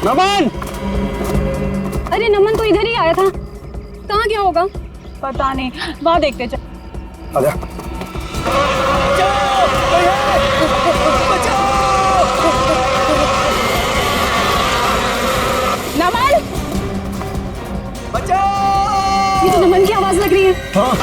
नमन! अरे नमन तो इधर ही आया था, कहाँ गया होगा? पता नहीं, वहाँ देखते चल। आजा। नमन! ये तो नमन की आवाज लग रही है। हाँ।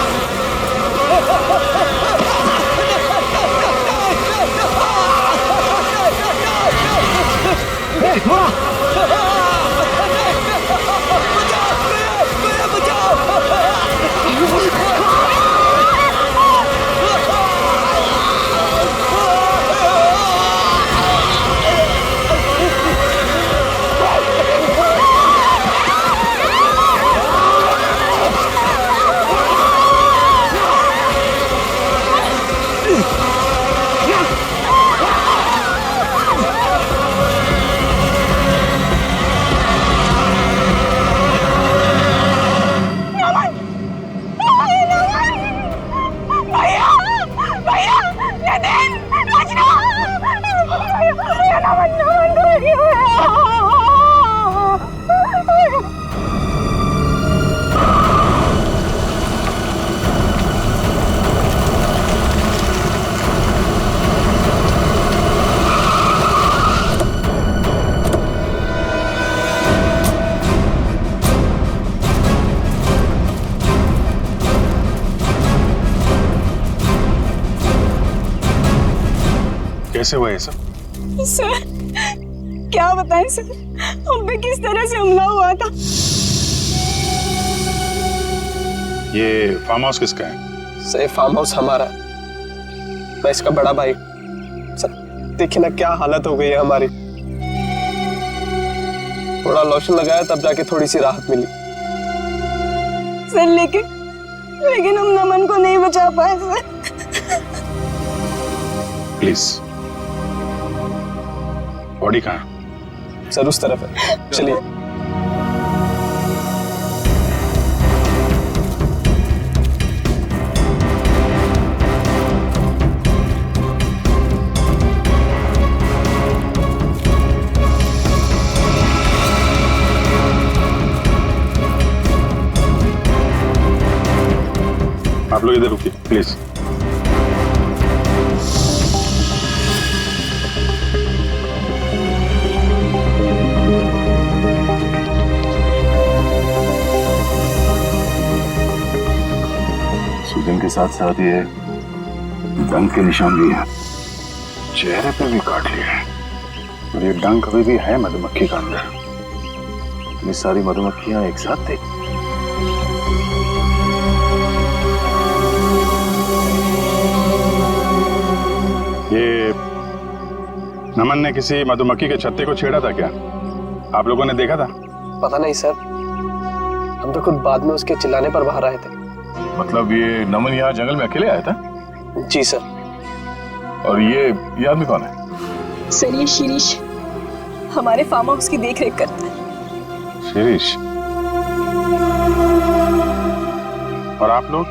कैसे हुआ ये सब? सर क्या बताएं सर, हम पे किस तरह से हमला हुआ था। ये फार्म हाउस किसका है? सर फार्म हाउस हमारा, मैं इसका बड़ा भाई। सर देखिए ना क्या हालत हो गई है हमारी। थोड़ा लोशन लगाया तब जाके थोड़ी सी राहत मिली। सर लेकिन हम नमन को नहीं बचा पाए सर। प्लीज, बॉडी कहाँ है? सर उस तरफ है, चलिए। आप लोग इधर रुकिए प्लीज। सूजन के साथ साथ ये डंक के निशान भी हैं, चेहरे पे भी काट लिया है, और ये डंक अभी भी है मधुमक्खी का अंदर। ये सारी मधुमक्खियां एक साथ थी। ये नमन ने किसी मधुमक्खी के छत्ते को छेड़ा था क्या? आप लोगों ने देखा था? पता नहीं सर, हम तो खुद बाद में उसके चिल्लाने पर बाहर आए थे। मतलब ये नमन यहाँ जंगल में अकेले आया था? जी सर। और ये आदमी कौन है? सर ये शिरीष हमारे फार्म हाउस की देखरेख करता है। शिरीष? और आप लोग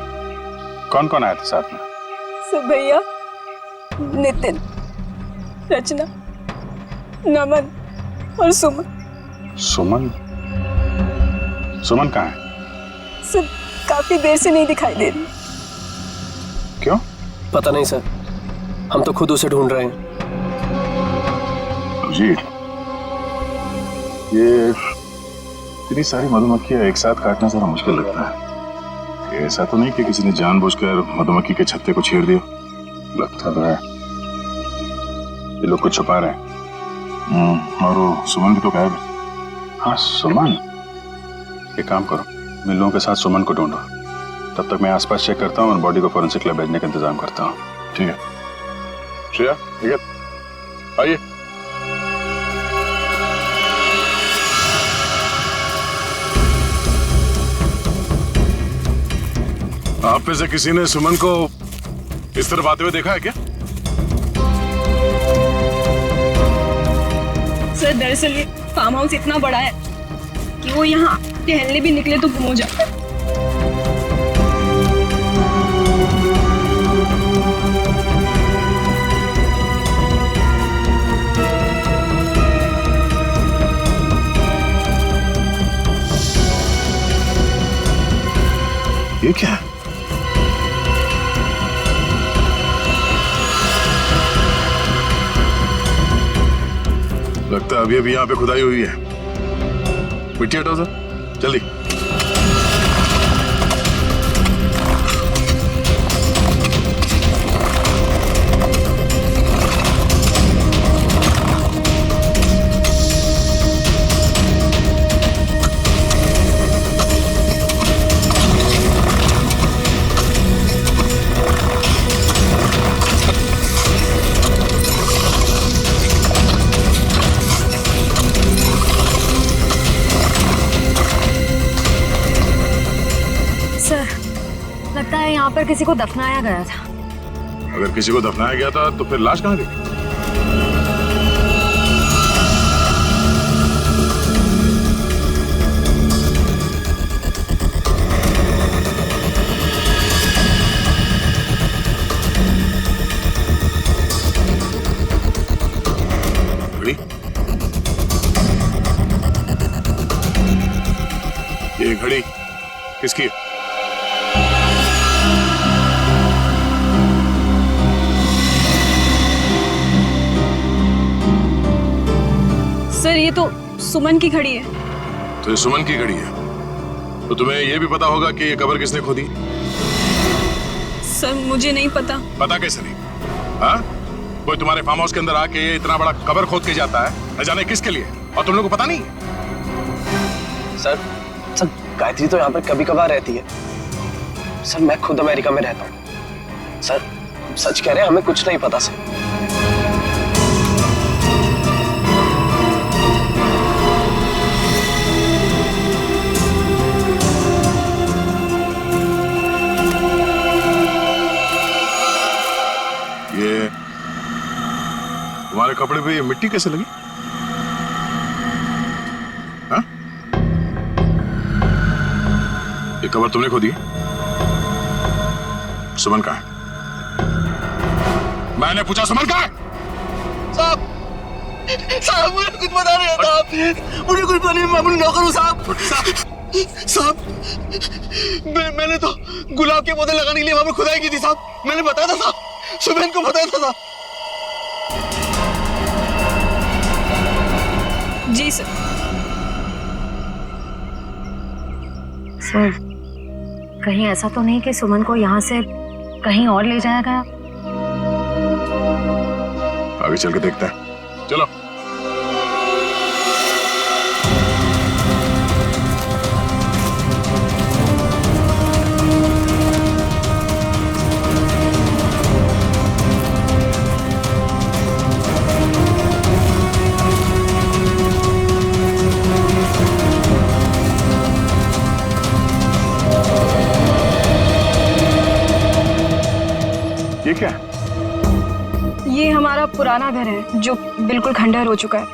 कौन कौन आए थे साथ में? सर भैया, नितिन, रचना, नमन और सुमन। सुमन? सुमन कहाँ है? सर काफी देर से नहीं दिखाई दे रही। क्यों? पता नहीं सर, हम तो खुद उसे ढूंढ रहे हैं। जी, ये इतनी सारी मधुमक्खियां एक साथ काटना जरा मुश्किल लगता है। ऐसा तो नहीं कि किसी ने जानबूझकर मधुमक्खी के छत्ते को छेड़ दिया? लगता तो है ये लोग कुछ छुपा रहे हैं। और वो सुमन भी तो गायब है। हाँ सुमन, एक काम करो, मैं लोगों के साथ सुमन को ढूंढो, तब तक मैं आसपास चेक करता हूँ और बॉडी को फोरेंसिक लैब भेजने का इंतजाम करता हूँ। ठीक है श्रेया, ठीक है, आइए। आप में से किसी ने सुमन को इस तरफ आते हुए देखा है क्या? सर दरअसल ये फार्म हाउस इतना बड़ा है कि वो यहाँ टहलने भी निकले तो गुम हो जाता है। ये क्या है? लगता है अभी अभी यहाँ पे खुदाई हुई है। मिट्टी हटाओ सर, जल्दी। लगता है यहाँ पर किसी को दफनाया गया था। अगर किसी को दफनाया गया था तो फिर लाश कहाँ गई? घड़ी? ये घड़ी किसकी है? सर ये तो सुमन की घड़ी है। तो ये सुमन की घड़ी है, तो तुम्हें ये भी पता होगा कि ये कब्र किसने खोदी? सर मुझे नहीं पता। पता कैसे नहीं? हाँ? कोई तुम्हारे फार्म हाउस के अंदर आके ये इतना बड़ा कब्र खोद के जाता है, न जाने किसके लिए, और तुम लोगों को पता नहीं? सर गायत्री तो यहाँ पर कभी कभार रहती है। सर मैं खुद अमेरिका में रहता हूँ। सर सच कह रहे हैं, हमें कुछ नहीं पता सर। ये तुम्हारे कपड़े पे ये मिट्टी कैसे लगी? हाँ? ये कब्र तुमने खोदी? सुमन कहाँ है? मैंने पूछा सुमन कहाँ है? साहब मुझे कुछ पता नहीं आता। मुझे कुछ पता नहीं, मैं अपनी नौकर हूँ साहब। साहब मैंने तो गुलाब के पौधे लगाने के लिए वहां पर खुदाई की थी साहब। मैंने बताया था साहब, सुबह को बताया था साहब। जी सर। सर कहीं ऐसा तो नहीं कि सुमन को यहाँ से कहीं और ले जाया गया? आगे चल के देखते हैं, चलो। ये क्या है? ये हमारा पुराना घर है जो बिल्कुल खंडहर हो चुका है।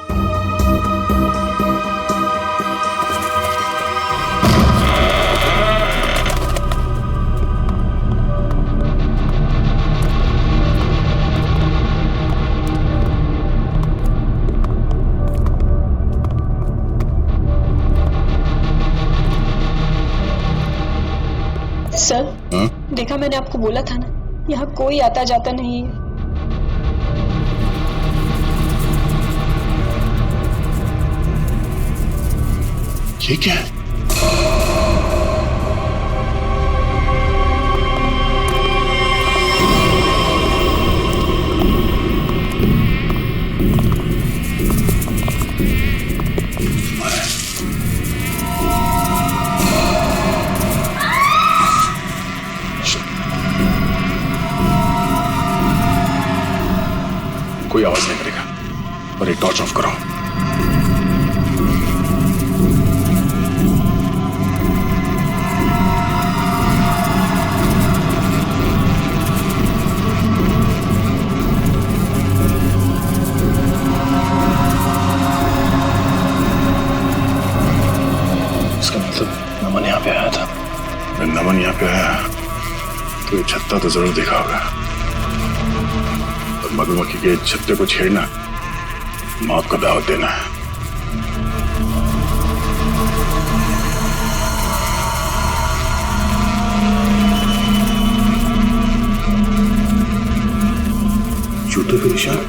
सर देखा, मैंने आपको बोला था ना, यहाँ कोई आता जाता नहीं है। ये क्या है? कोई आवाज नहीं करेगा, पर एक टॉर्च ऑफ करो। इसका मतलब नमन यहाँ पे आया था। अगर नमन यहाँ पे आया तो ये छत्ता तो जरूर देखा होगा। और मधुमक्खी के छत्ते को छेड़ना मौत को दावत देना है। जूते पे निशान।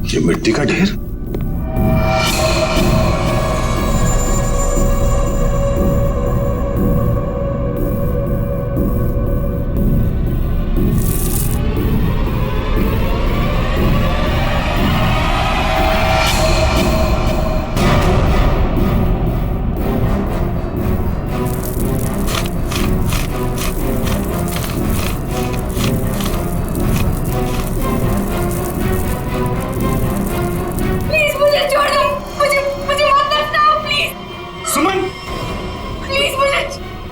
ये मिट्टी का ढेर। प्लीज मुझे छोड़ दो, मुझे मुझे मत दफनाओ प्लीज। सुमन, प्लीज मुझे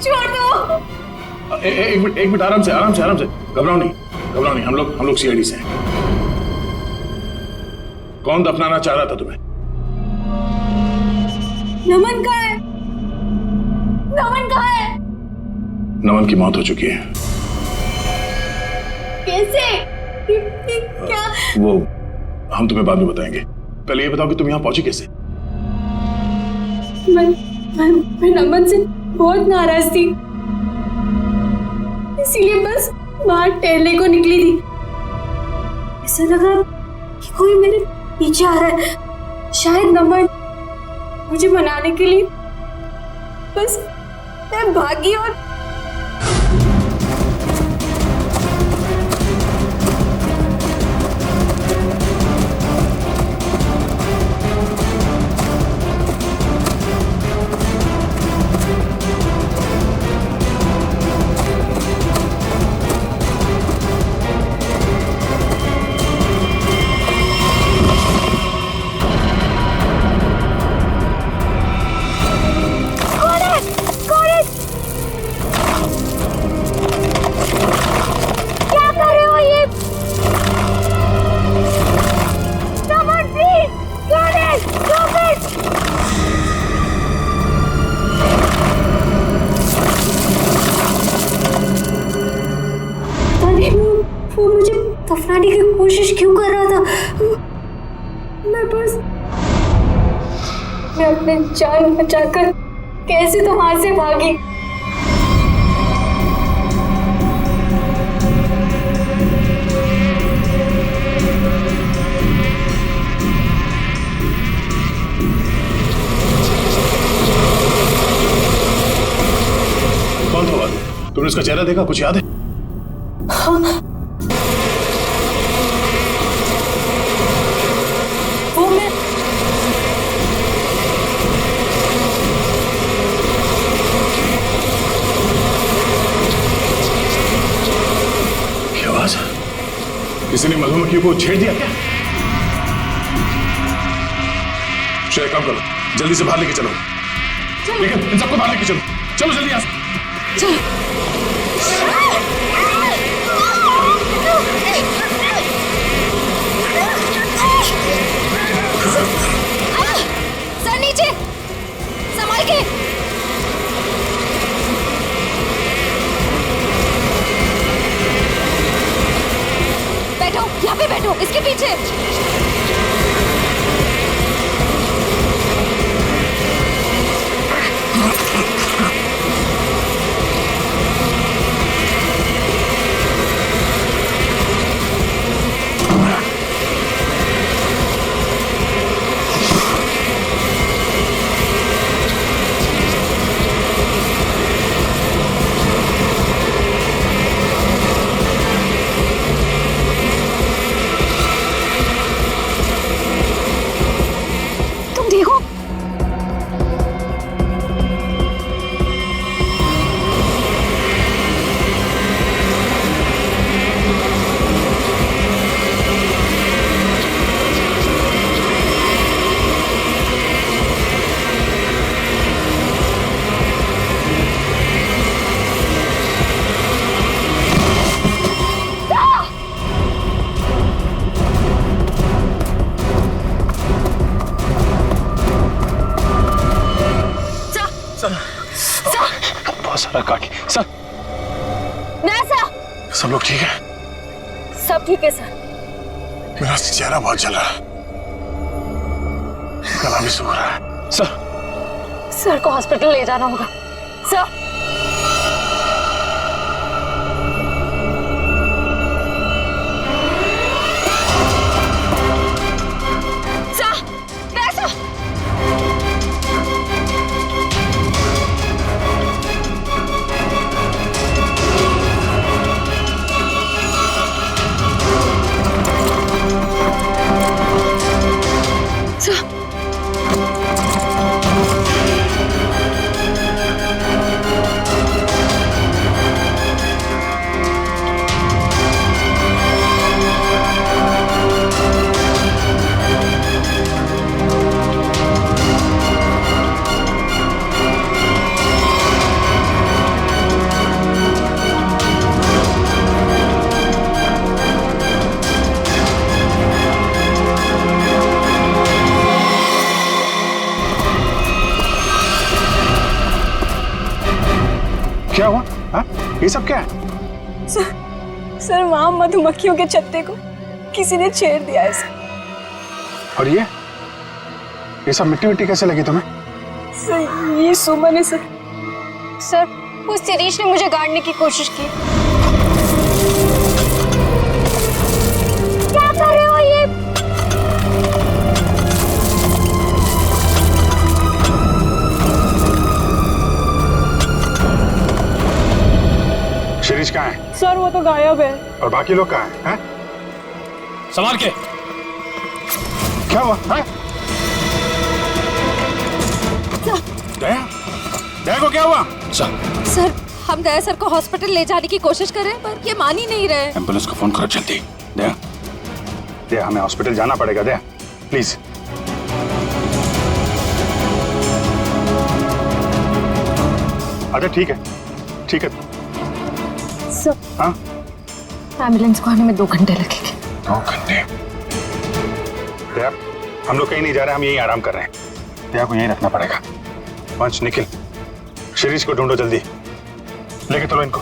छोड़ दो। एक मिनट, आराम से घबराओ नहीं, हम लोग सीआईडी से हैं। कौन दफनाना चाह रहा था तुम्हें? नमन कहाँ है? नमन कहाँ है? नमन की मौत हो चुकी है। कैसे? क्या? वो हम तुम्हें बाद में बताएंगे, पहले ये बताओ कि तुम यहाँ पहुंची कैसे? मैं नमन से बहुत नाराज थी, इसीलिए बस बाहर टहलने को निकली थी। ऐसा लगा कि कोई मेरे पीछे आ रहा है, शायद नमन मुझे मनाने के लिए। बस मैं भागी और वो मुझे दफनाने की कोशिश क्यों कर रहा था? मैं अपने जान बचाकर कैसे तो वहां से भागी। कौन था? तुमने उसका चेहरा देखा? कुछ याद है? हाँ, वो मैं क्या आवाज? किसी ने मधुमक्खी को छेड़ दिया क्या? श्रेया, काम करो, जल्दी से बाहर लेके चलो। लेकिन इन सबको बाहर लेके चलो, चलो जल्दी यहाँ से। सर नीचे, संभाल के। बैठो, यहाँ पे बैठो, इसके पीछे। सारा काट लिया। सर सब लोग ठीक है? सब ठीक है सर। मेरा चेहरा बहुत जल रहा है, गला भी सूख रहा है। सर को हॉस्पिटल ले जाना होगा। सर क्या हुआ? हाँ? ये सब क्या है? सर वहां मधुमक्खियों के छत्ते को किसी ने छेड़ दिया है सर। और ये सब मिट्टी मिट्टी कैसे लगी तुम्हें? सर ये सुमन है सर। सर उस शिरीष ने मुझे गाड़ने की कोशिश की। क्या कर रहे हो ये? शिरीष कहाँ है? सर वो तो गायब है। और बाकी लोग कहाँ हैं? हैं? संभाल के। क्या हुआ? हैं? दया? दया को क्या हुआ? सर हम दया सर को हॉस्पिटल ले जाने की कोशिश कर रहे हैं पर ये मान ही नहीं रहे। एम्बुलेंस को फोन करो जल्दी। दया, दया हमें हॉस्पिटल जाना पड़ेगा। दया प्लीज। अच्छा ठीक है। सर हाँ? एम्बुलेंस को आने में 2 घंटे लगेंगे। 2 घंटे? दया हम लोग कहीं नहीं जा रहे, हम यहीं आराम कर रहे हैं। दया को यहीं रखना पड़ेगा। पंच निखिल, शिरीष को ढूंढो जल्दी, लेके चलो इनको।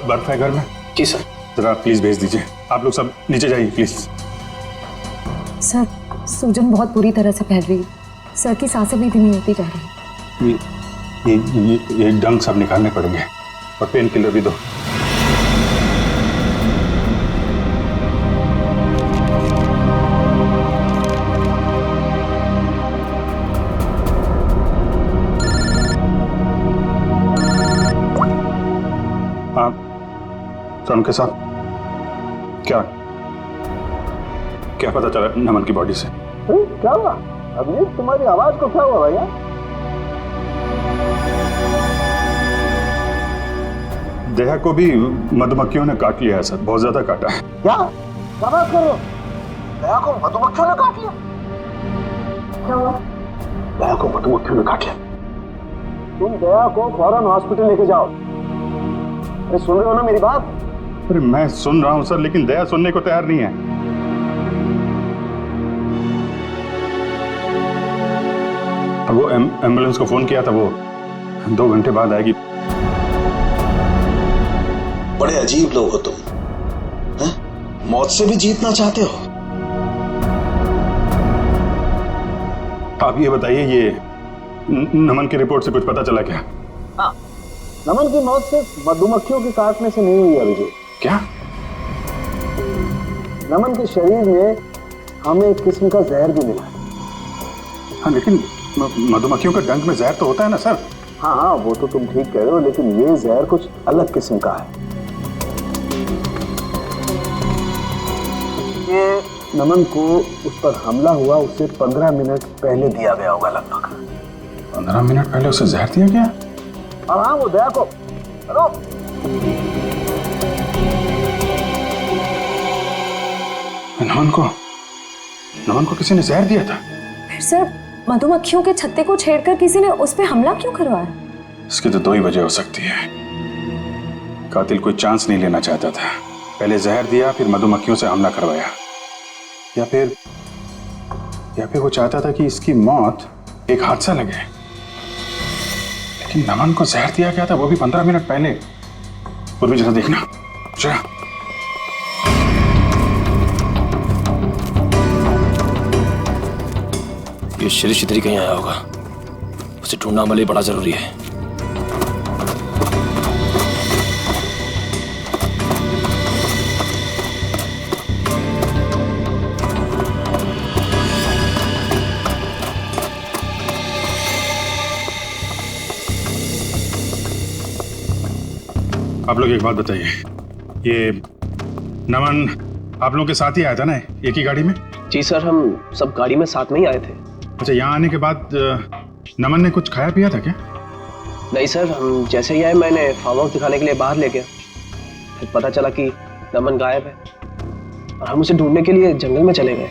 बर्फ है घर में? जी सर। जरा प्लीज भेज दीजिए। आप लोग सब नीचे जाइए प्लीज। सर सूजन बहुत बुरी तरह से फैल रही है। सर की सांसें भी धीमी होती जा रही है। ये डंक सब निकालने पड़ेंगे और पेन किलर भी दो। हाँ सर के साथ क्या पता चला नमन की बॉडी से? क्या हुआ अभी? तुम्हारी आवाज को क्या हुआ भैया? दया को भी मधुमक्खियों ने काट लिया है सर, बहुत ज्यादा काटा है। क्या बात कर रहे हो? दया को मधुमक्खियों ने काट लिया? क्या हुआ? दया को मधुमक्खियों ने काट लिया। तुम दया को फौरन हॉस्पिटल लेके जाओ। अरे सुन रहे हो ना मेरी बात? अरे मैं सुन रहा हूं सर, लेकिन दया सुनने को तैयार नहीं है। अब वो एम्बुलेंस को फोन किया था, वो 2 घंटे बाद आएगी। बड़े अजीब लोग हो तुम, हैं? मौत से भी जीतना चाहते हो। आप ये बताइए, ये नमन की रिपोर्ट से कुछ पता चला क्या? हाँ, नमन की मौत सिर्फ मधुमक्खियों के काटने से नहीं हुई अभिजीत। क्या? नमन के शरीर में हमें एक किस्म का जहर भी मिला है। हाँ लेकिन मधुमक्खियों का डंक में जहर तो होता है ना सर? हाँ वो तो तुम ठीक कह रहे हो, लेकिन ये जहर कुछ अलग किस्म का है। ये नमन को उस पर हमला हुआ उससे 15 मिनट पहले दिया गया होगा लगभग। 15 मिनट पहले उसे जहर दिया गया? और हाँ वो दया को, हेलो, नमन को किसी ने जहर दिया था? फिर सर मधुमक्खियों के छत्ते को छेड़कर किसी ने उस पर हमला क्यों करवाया? इसकी तो 2 ही वजह हो सकती है। कातिल कोई चांस नहीं लेना चाहता था, पहले जहर दिया फिर मधुमक्खियों से हमला करवाया। या फिर वो चाहता था कि इसकी मौत एक हादसा लगे। लेकिन नमन को जहर दिया गया था, वो भी 15 मिनट पहले। पूर्वी जरा देखना जरा। ये शिरीष इधर ही कहीं आया होगा, उसे ढूंढना हमारे लिए बड़ा जरूरी है। आप लोग एक बात बताइए, ये नमन आप लोगों के साथ ही आया था ना, एक ही गाड़ी में? जी सर, हम सब गाड़ी में साथ में ही आए थे। अच्छा, यहाँ आने के बाद नमन ने कुछ खाया पिया था क्या? नहीं सर, हम जैसे ही आए मैंने फार्म हाउस दिखाने के लिए बाहर ले गया, फिर पता चला कि नमन गायब है और हम उसे ढूंढने के लिए जंगल में चले गए।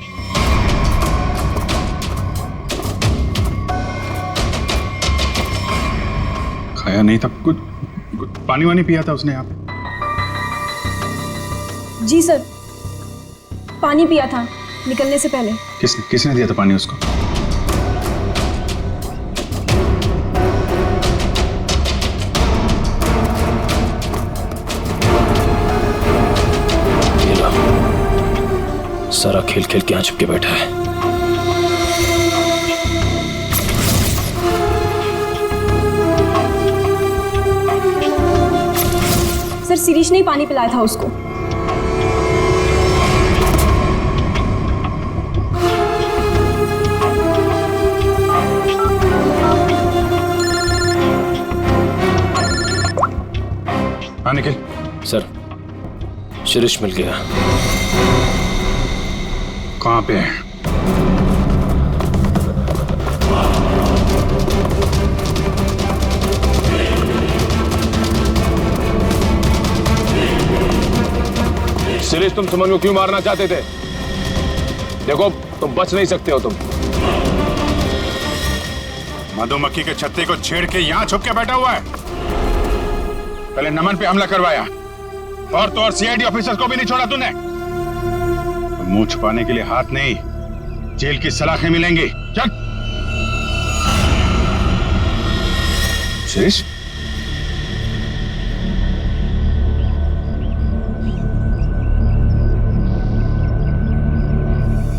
खाया नहीं था, कुछ पानी वानी पिया था उसने यहाँ पे? जी सर, पानी पिया था निकलने से पहले। किसने दिया था पानी उसको? सारा खेल खेल के यहाँ चिपके बैठा है। सर, शिरीष ने ही पानी पिलाया था उसको। हाँ निखिल। सर, शिरीष मिल गया। कहाँ पे है? शिरीष, तुम सुमन को क्यों मारना चाहते थे? देखो, तुम बच नहीं सकते हो। तुम मधुमक्खी के छत्ते को छेड़ के यहाँ छुप के बैठा हुआ है। पहले नमन पे हमला करवाया और तो और सीआईडी ऑफिसर्स को भी नहीं छोड़ा तूने। मुंह छुपाने के लिए हाथ नहीं, जेल की सलाखें मिलेंगी। चल शिरीष।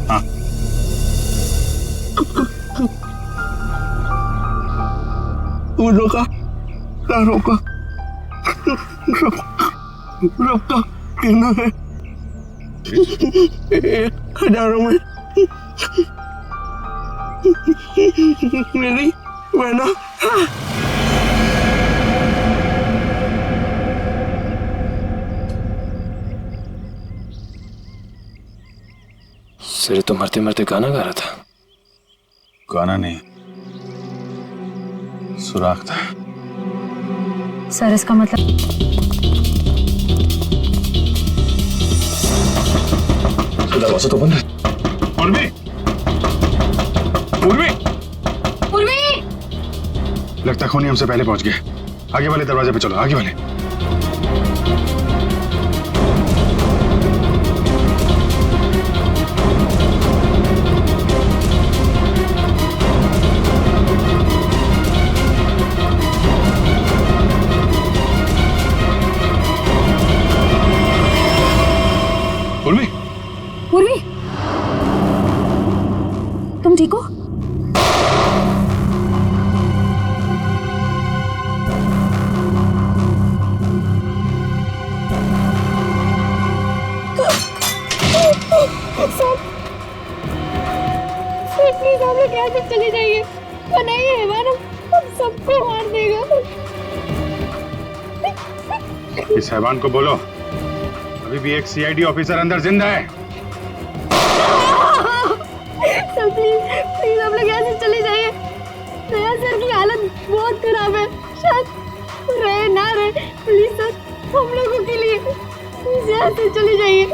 हाँ, रोका कहना है 1000 में मेरी बहना। सिरे तो मरते मरते गाना गा रहा था। गाना नहीं, सुराग था। सर, इसका मतलब दरवाजा तो बंद है। पूर्वी, पूर्वी, पूर्वी! लगता है खूनी हमसे पहले पहुंच गए। आगे वाले दरवाजे पे चलो, आगे वाले। पूर्वी, पूर्वी, तुम ठीक हो? प्लीज आप लोग यहाँ से चले जाइए, वरना ये हैवान हम सबको मार देगा। इस हैवान को बोलो अभी भी एक सीआईडी ऑफिसर अंदर जिंदा है। सर प्लीज आप लोग यहाँ से चले जाइए। दया सर की हालत बहुत खराब है, शायद रहे ना रहे। प्लीज सर, हम लोगों के लिए प्लीज यहाँ से चले जाइए।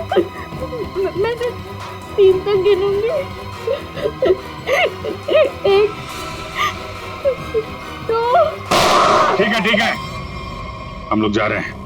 मैं सिर्फ 3 तक गिनूंगी। 1 2। ठीक है, हम लोग जा रहे हैं।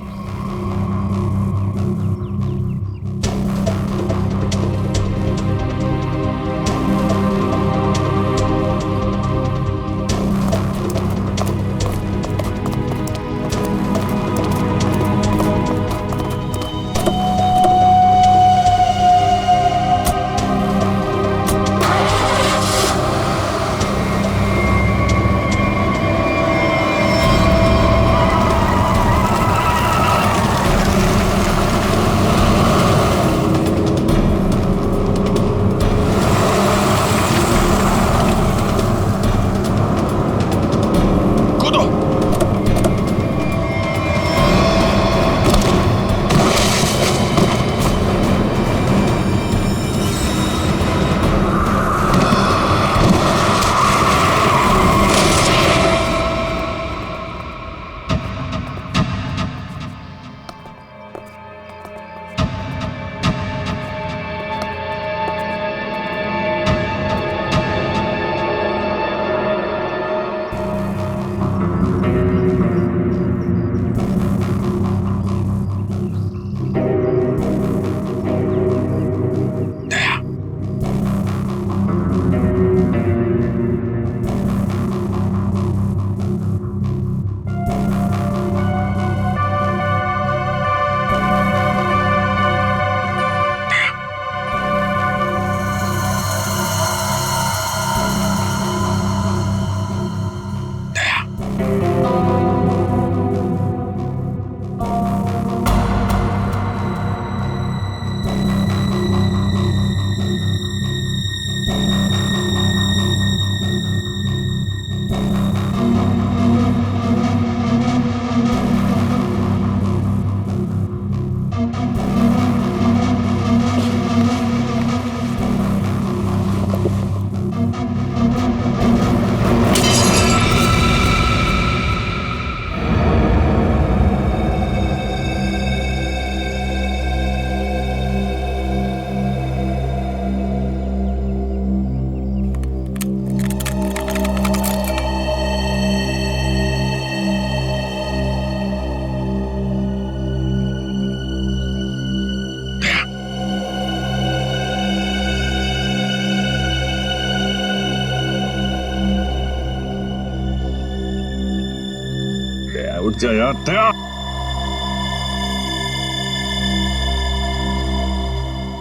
है? उठ जा यार, दया।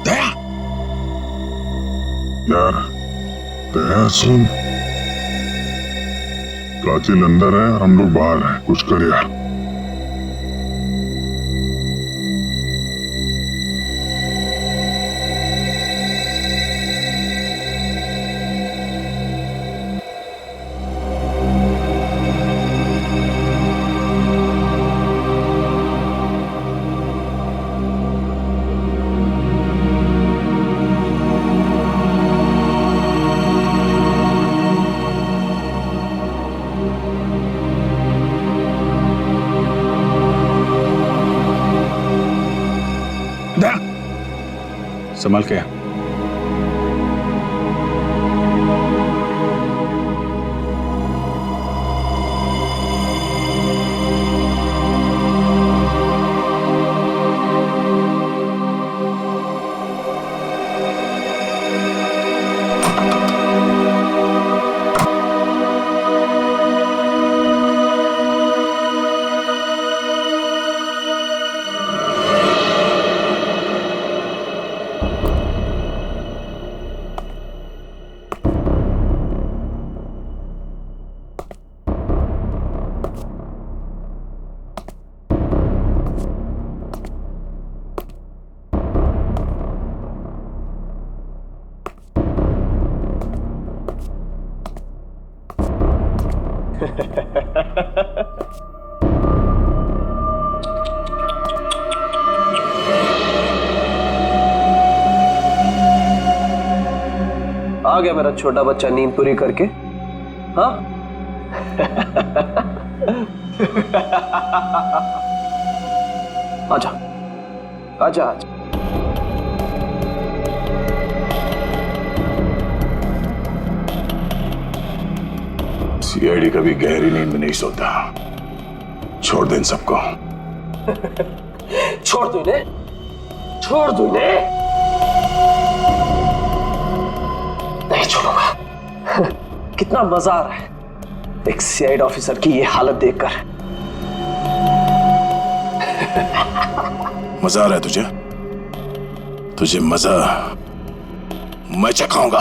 दया यार, दया सुन, प्राचीन अंदर है और हम लोग बाहर हैं, कुछ कर यार। संभल के। आ गया मेरा छोटा बच्चा नींद पूरी करके। हाँ आजा आजा आजा। सीआईडी कभी गहरी नींद में नहीं सोता। छोड़ दे इन सबको। छोड़ दो इन्हें, छोड़ दो इन्हें। नहीं छोड़ूंगा। कितना मजा आ रहा है एक सीआईडी ऑफिसर की ये हालत देखकर। मजा आ रहा है तुझे? तुझे मजा मैं चखाऊंगा।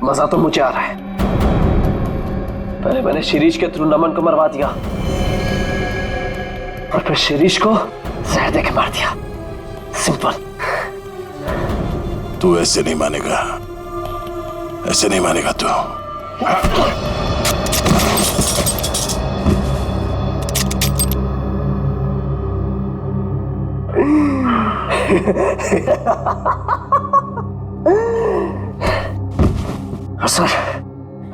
मजा तो मुझे आ रहा है। पहले मैंने शिरीष के थ्रू नमन को मरवा दिया और फिर शिरीष को जहर देके मार दिया। सिंपल। तू ऐसे नहीं मानेगा, ऐसे नहीं मानेगा तू। सर,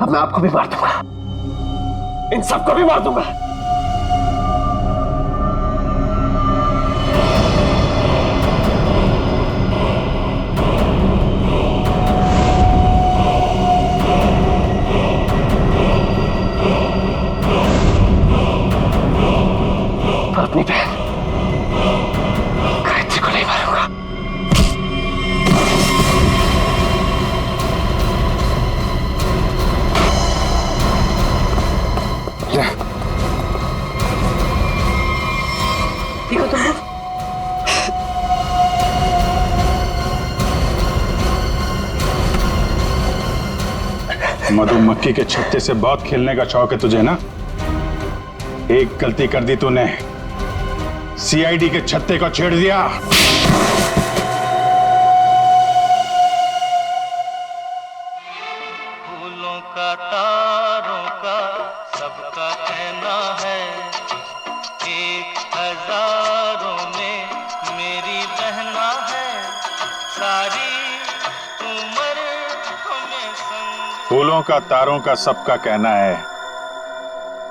अब मैं आपको भी मार दूंगा, इन सबको भी मार दूंगा। पर अपनी बहन गायत्री को नहीं मारूंगा। ठीक हो तुम लोग? मधुमक्खी के छत्ते से बहुत खेलने का शौक है तुझे ना? एक गलती कर दी तूने, सीआईडी के छत्ते को छेड़ दिया। फूलों का तारों का सबका कहना है, 1000 में मेरी बहना है, सारी उम्र हमें संग। फूलों का तारों का सबका कहना है,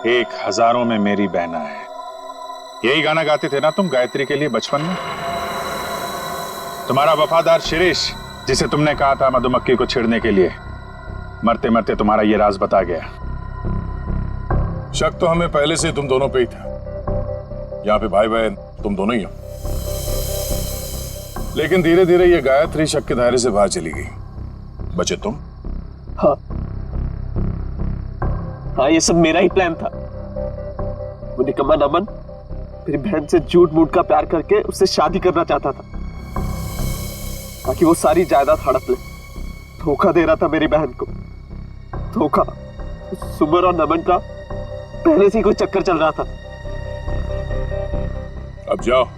1000 में मेरी बहना है। यही गाना गाते थे ना तुम गायत्री के लिए बचपन में? तुम्हारा वफादार शिरीष, जिसे तुमने कहा था मधुमक्खी को छेड़ने के लिए, मरते मरते तुम्हारा ये राज बता गया। शक तो हमें पहले से तुम दोनों पे ही था। यहाँ पे भाई बहन तुम दोनों ही हो। लेकिन धीरे धीरे ये गायत्री शक के दायरे से बाहर चली गई। बचे तुम? हाँ हाँ, ये सब मेरा ही प्लान था। वो निकम्मा नमन मेरी बहन से झूठ मूठ का प्यार करके उससे शादी करना चाहता था ताकि वो सारी जायदाद हड़प ले। धोखा दे रहा था मेरी बहन को। धोखा। सुमन और नमन का पहले से ही कोई चक्कर चल रहा था। अब जाओ।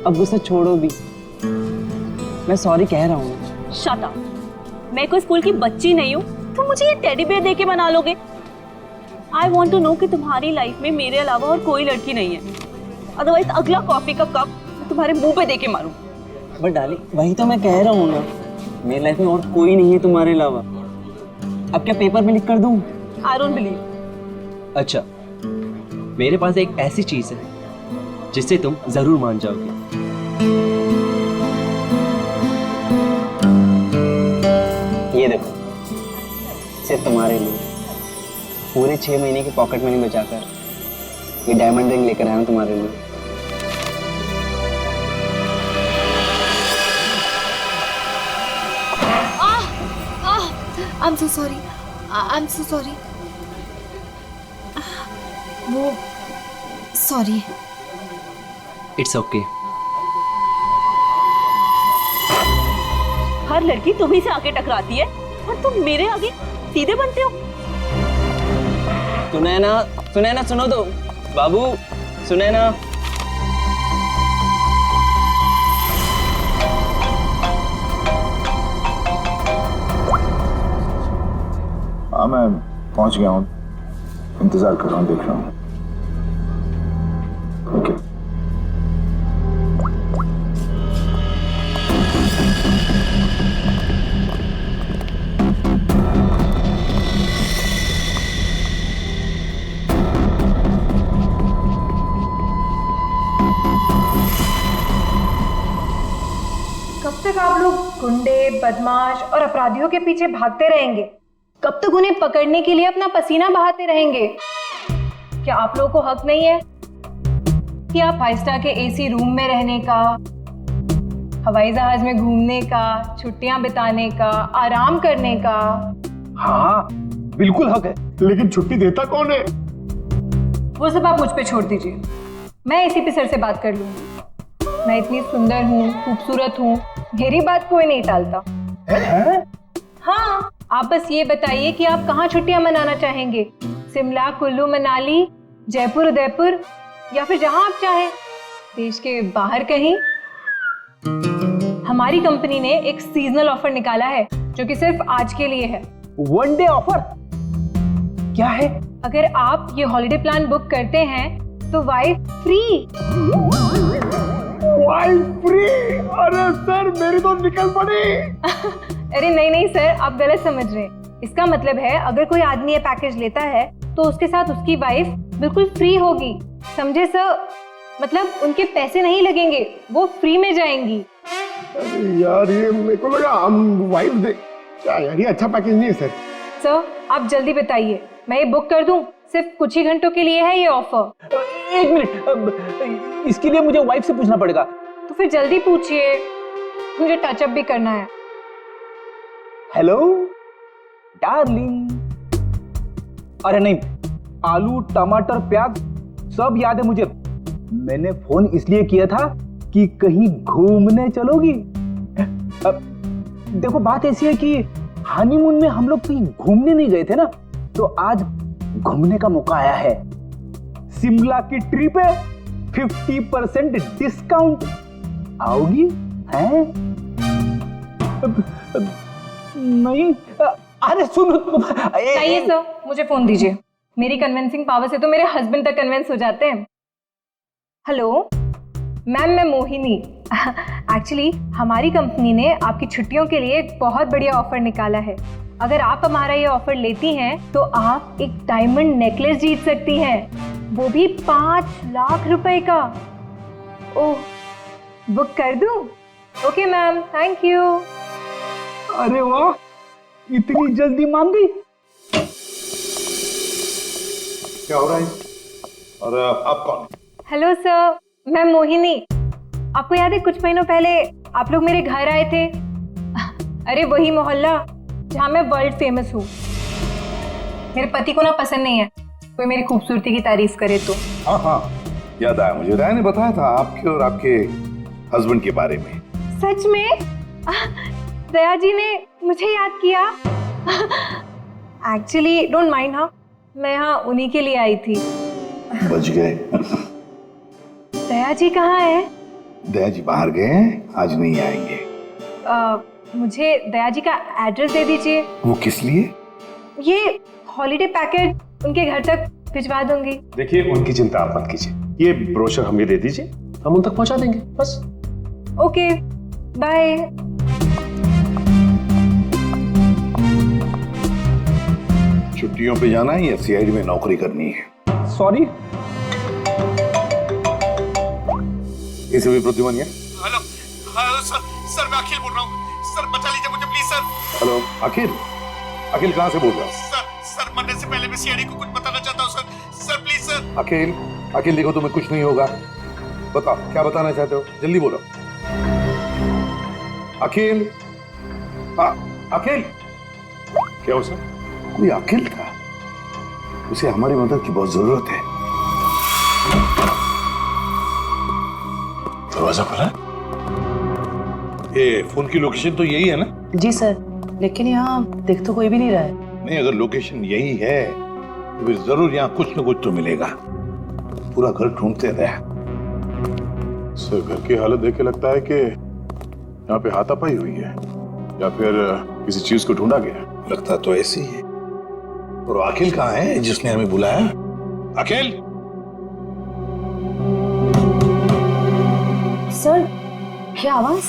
अब गुस्सा छोड़ो भी, मैं सॉरी कह रहा हूँ। Shut up. मैं कोई स्कूल की बच्ची नहीं हूँ तो मुझे ये टेडी बेयर देके मना लोगे? आई वॉन्ट टू नो कि तुम्हारी लाइफ में मेरे अलावा और कोई लड़की नहीं है, अदरवाइज अगला कॉफी का कप मैं तुम्हारे मुंह पे देके मारूं। बट डार्लिंग वही तो मैं कह रहा हूँ ना, मेरी लाइफ में और कोई नहीं है तुम्हारे अलावा। अब क्या पेपर में लिख कर दूँ? I don't believe. अच्छा, मेरे पास एक ऐसी चीज है जिससे तुम जरूर मान जाओगे। ये देखो, सिर्फ तुम्हारे लिए पूरे 6 महीने की पॉकेट मनी बचाकर ये डायमंड रिंग लेकर आया हूं तुम्हारे लिए। I'm so sorry. I'm so sorry. वो सॉरी। It's okay. हर लड़की तुम्ही से आके टकराती है और तुम मेरे आगे सीधे बनते हो। सुनैना सुनो तो बाबू, सुनैना। हाँ मैं पहुंच गया हूँ, इंतजार कर रहा हूँ, देख रहा हूँ। ओके। कब तक आप लोग गुंडे, बदमाश और अपराधियों के पीछे भागते रहेंगे? कब तक उन्हें पकड़ने के लिए अपना पसीना बहाते रहेंगे? क्या आप लोगों को हक नहीं है कि आप 5 स्टार के एसी रूम में रहने का, हवाई जहाज में घूमने का, छुट्टियां बिताने का, आराम करने का? हाँ बिल्कुल हक है, लेकिन छुट्टी देता कौन है? वो सब आप मुझ पे छोड़ दीजिए, मैं एसीपी सर से बात कर लूंगी। मैं इतनी सुंदर हूँ, खूबसूरत हूँ, मेरी बात कोई नहीं टालता। हाँ, आप बस ये बताइए कि आप कहाँ छुट्टियां मनाना चाहेंगे? शिमला, कुल्लू, मनाली, जयपुर, उदयपुर, या फिर जहां आप चाहें, देश के बाहर कहीं। हमारी कंपनी ने एक सीजनल ऑफर निकाला है जो कि सिर्फ आज के लिए है। One day offer? क्या है? अगर आप ये हॉलिडे प्लान बुक करते हैं तो वाइफ फ्री। Wife free? अरे सर मेरी तो निकल पड़ी। अरे नहीं सर, आप गलत समझ रहे हैं। इसका मतलब है अगर कोई आदमी ये पैकेज लेता है तो उसके साथ उसकी वाइफ बिल्कुल फ्री होगी, समझे सर? मतलब उनके पैसे नहीं लगेंगे, वो फ्री में जाएंगी। यार ये मेरे को लगा हम वाइफ दे। क्या यार, ये अच्छा पैकेज नहीं है सर। सर आप जल्दी बताइए, मैं ये बुक कर दूं? सिर्फ कुछ ही घंटों के लिए है ये ऑफर। 1 मिनट, इसके लिए मुझे वाइफ से पूछना पड़ेगा। तो फिर जल्दी पूछिए, मुझे टचअप भी करना है। Hello darling. अरे नहीं, आलू, टमाटर, प्याज सब याद है मुझे। मैंने फोन इसलिए किया था कि कहीं घूमने चलोगी। अब देखो बात ऐसी है कि हनीमून में हम लोग कहीं घूमने नहीं गए थे ना, तो आज घूमने का मौका आया है। शिमला की ट्रिप है, 50% डिस्काउंट। आओगी? हैं? नहीं, अरे सुनो। चाहिए सर, मुझे फोन दीजिए। मेरी कन्विंसिंग पावर से तो मेरे हस्बैंड तक कन्विंस हो जाते हैं। हेलो मैम, मैं मोहिनी। एक्चुअली हमारी कंपनी ने आपकी छुट्टियों के लिए एक बहुत बढ़िया ऑफर निकाला है। अगर आप हमारा ये ऑफर लेती हैं तो आप एक डायमंड नेकलेस जीत सकती हैं, वो भी 5 लाख रुपए का। ओह, बुक कर दूं? Okay ma'am, thank you. अरे वाह, इतनी जल्दी मान गई। क्या हो रहा है? और आप कौन? हेलो सर, मैं मोहिनी। आपको याद है कुछ महीनों पहले आप लोग मेरे घर आए थे? अरे वही मोहल्ला जहाँ मैं वर्ल्ड फेमस हूँ। मेरे पति को ना पसंद नहीं है कोई मेरी खूबसूरती की तारीफ करे तो। हाँ हाँ, याद आया मुझे। राय ने बताया था आपके और आपके हस्बैंड के बारे में। सच में? दया जी ने मुझे याद किया। एक्चुअली डोंट माइंड, हाँ मैं यहाँ उन्हीं के लिए आई थी। बच गए। दया जी कहाँ है? दया जी बाहर गए हैं, आज नहीं आएंगे। मुझे दया जी का एड्रेस दे दीजिए। वो किस लिए? ये हॉलीडे पैकेट उनके घर तक भिजवा दूंगी। देखिए, उनकी चिंता आप मत कीजिए, ये ब्रोशर हमें दे दीजिए, हम उन तक पहुंचा देंगे बस। Okay, bye. छुट्टियों पे जाना है या सीआईडी में नौकरी करनी है? सॉरी। इसे भी प्रतिमान है। हेलो हेलो सर मैं अखिल बोल रहा हूँ। सर बचा लीजिए मुझे प्लीज सर। हेलो अखिल, अखिल कहाँ से बोल रहा हूँ? सर मरने से पहले मैं सीआईडी को कुछ बताना चाहता हूँ सर प्लीज सर। अखिल देखो, तुम्हें कुछ नहीं होगा। बताओ क्या बताना चाहते हो, जल्दी बोलो। अखिल, अखिल। क्या हो सर? कोई अखिल था, उसे हमारी मदद की बहुत जरूरत है। दरवाजा खुला? ये फोन की लोकेशन तो यही है ना? जी सर, लेकिन यहाँ देख तो कोई भी नहीं रहा है। नहीं, अगर लोकेशन यही है तो फिर जरूर यहाँ कुछ न कुछ तो मिलेगा। पूरा घर ढूंढते रहे। सर, घर की हालत देख के लगता है कि यहाँ पे हाथापाई हुई है या फिर किसी चीज को ढूंढा गया। लगता तो ऐसे ही है। और अखिल कहाँ है जिसने हमें बुलाया? अखिल! सर, क्या आवाज?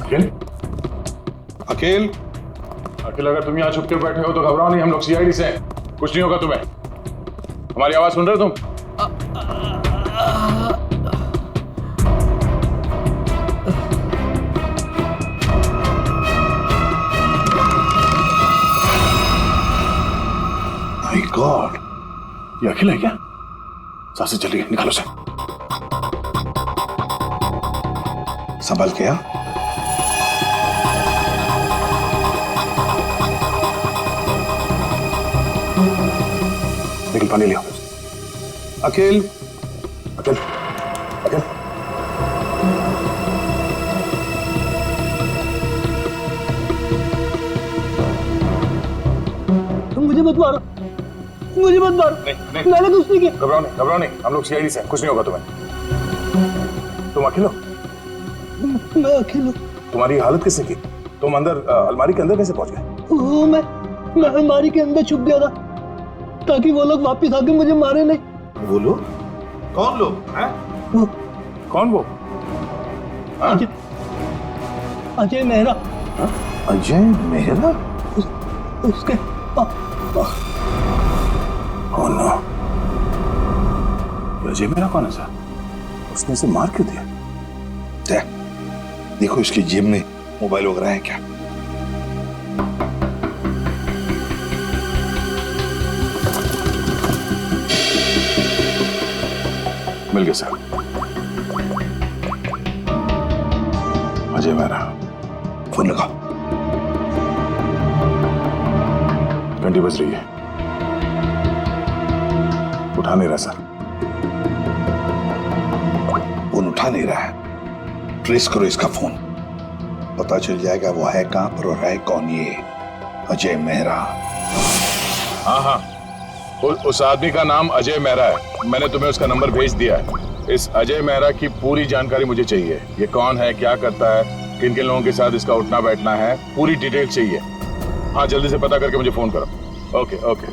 अखिल? अखिल? अखिल, अगर तुम यहाँ छुप के बैठे हो तो घबराओ नहीं, हम लोग सीआईडी से हैं। कुछ नहीं होगा तुम्हें। हमारी आवाज सुन रहे हो तुम? माय गॉड, ये अखिल है क्या? सांसें चली गई, निकालो से। संभल के। निकल, पानी लिया। अखिल, अखिल, अखिल। मुझे मत मारो, मुझे मत मारो। नहीं, मैंने कुछ नहीं किया। घबराओ नहीं, हम लोग सीआईडी से हैं, कुछ नहीं होगा तुम्हें। तुम अखिल हो? मैं अखिल हूँ। तुम्हारी हालत किसने की? तुम अंदर अलमारी के अंदर कैसे पहुंच गए? मैं अलमारी के अंदर छुप गया था ताकि वो लोग वापस आके मुझे मारे नहीं। वो लोग? कौन लोग? हैं? कौन वो? अजय मेहरा। अजय मेहरा? उसके Oh no. अजय मेरा कौन है सर? उसने इसे मार क्यों दिया? देखो इसकी जेब में मोबाइल वगैरह है क्या? मिल गया सर। अजय मेरा। फोन लगाओ। घंटी बज रही है, उठा नहीं रहा सर। फोन उठा नहीं रहा है। ट्रेस करो इसका फोन, पता चल जाएगा वो है कहां पर और है कौन ये अजय मेहरा। हाँ, उस आदमी का नाम अजय मेहरा है। मैंने तुम्हें उसका नंबर भेज दिया है। इस अजय मेहरा की पूरी जानकारी मुझे चाहिए। ये कौन है, क्या करता है, किन किन लोगों के साथ इसका उठना बैठना है, पूरी डिटेल चाहिए। हाँ, जल्दी से पता करके मुझे फोन करो। Okay okay.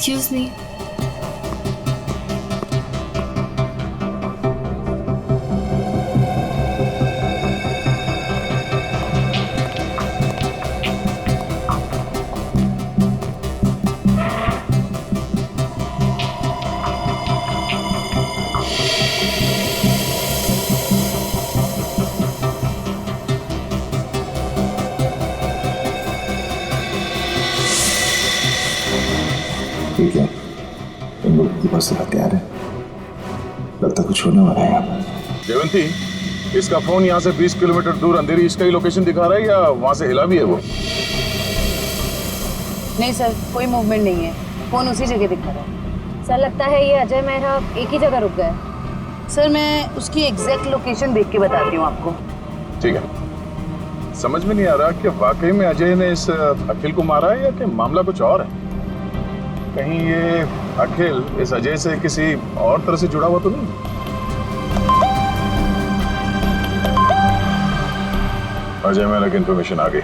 Excuse me. ठीक है, तुम लोग की बस तैयार है, लगता कुछ होने वाला है यहाँ पर। देवंती, इसका फोन यहाँ से 20 किलोमीटर दूर अंधेरी इसका ही लोकेशन दिखा रहा है या वहाँ से हिला भी है वो? नहीं सर, कोई मूवमेंट नहीं है, फोन उसी जगह दिखा रहा है। सर लगता है ये अजय मेहरा एक ही जगह रुक गए। सर मैं उसकी एग्जैक्ट लोकेशन देख के बताती हूँ आपको। ठीक है, समझ में नहीं आ रहा कि वाकई में अजय ने इस अखिल को मारा है या कि मामला कुछ और है। कहीं ये अखिल इस अजय से किसी और तरह से जुड़ा हुआ तो नहीं? अजय मेहरा की इंफॉर्मेशन आ गई।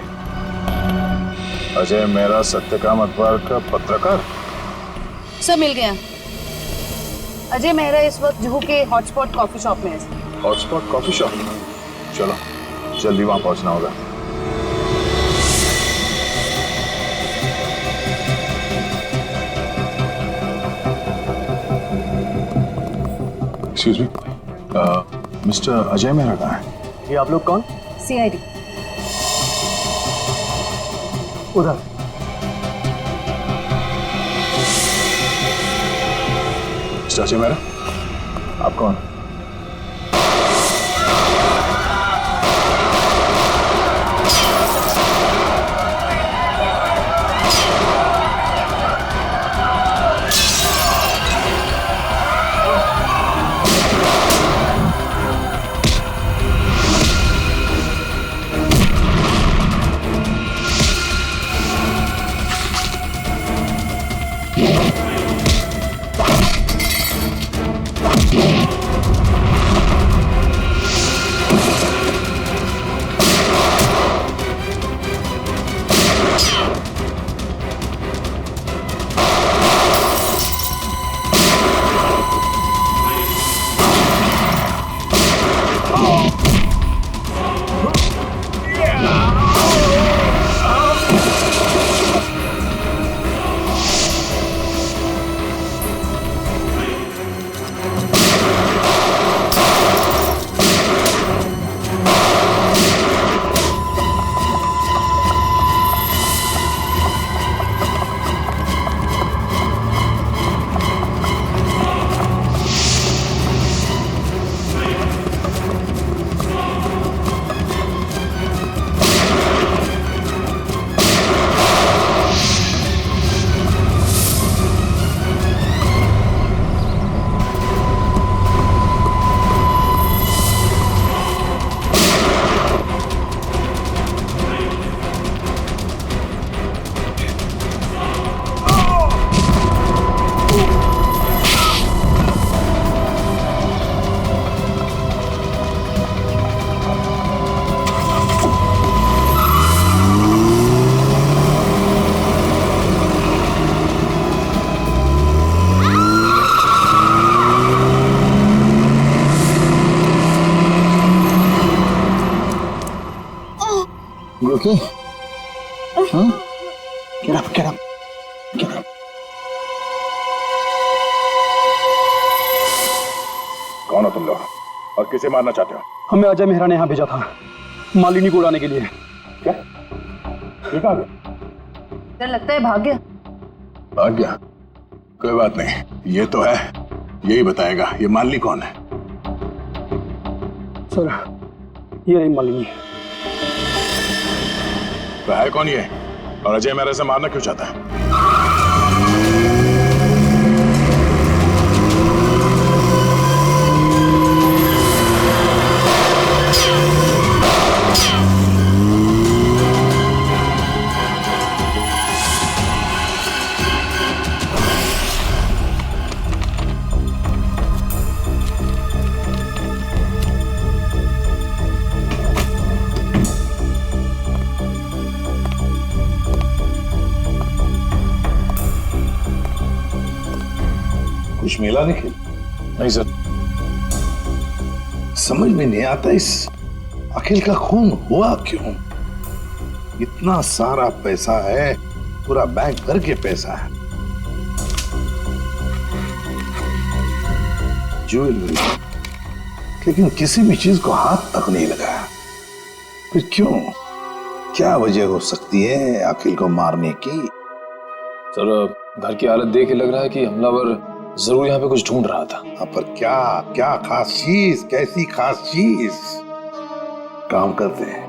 अजय मेहरा सत्यकाम अखबार का पत्रकार। सर मिल गया। अजय मेहरा इस वक्त जुहू के हॉटस्पॉट कॉफी शॉप में है। Hotspot coffee shop? चलो जल्दी वहां पहुंचना होगा। Excuse me, mister Ajay Mehra कहाँ है? ये आप लोग कौन? सीआईडी। उधर। मिस्टर अजय मेहरा, आप कौन? Okay. Huh? Get up, get up, get up. कौन हो तुम लोग और किसे मारना चाहते हो? हमें अजय मेहरा ने यहाँ भेजा था मालिनी को उड़ाने के लिए। क्या? ये कहाँ गया? सर लगता है भाग गया। भाग गया? कोई बात नहीं, ये तो है, यही बताएगा ये मालिनी कौन है। सर ये रही मालिनी। तो है कौन ये और अजय मेहरा से मारना क्यों चाहता है? कुछ मिला निखिल? नहीं सर। समझ में नहीं आता इस अखिल का खून हुआ क्यों? इतना सारा पैसा है, पूरा बैंक भर के पैसा है, ज्वेलरी, लेकिन किसी भी चीज को हाथ तक नहीं लगाया। फिर क्यों? क्या वजह हो सकती है अखिल को मारने की? सर घर की हालत देख के लग रहा है कि हमलावर जरूर यहाँ पे कुछ ढूंढ रहा था। पर क्या क्या खास चीज, कैसी खास चीज? काम करते हैं,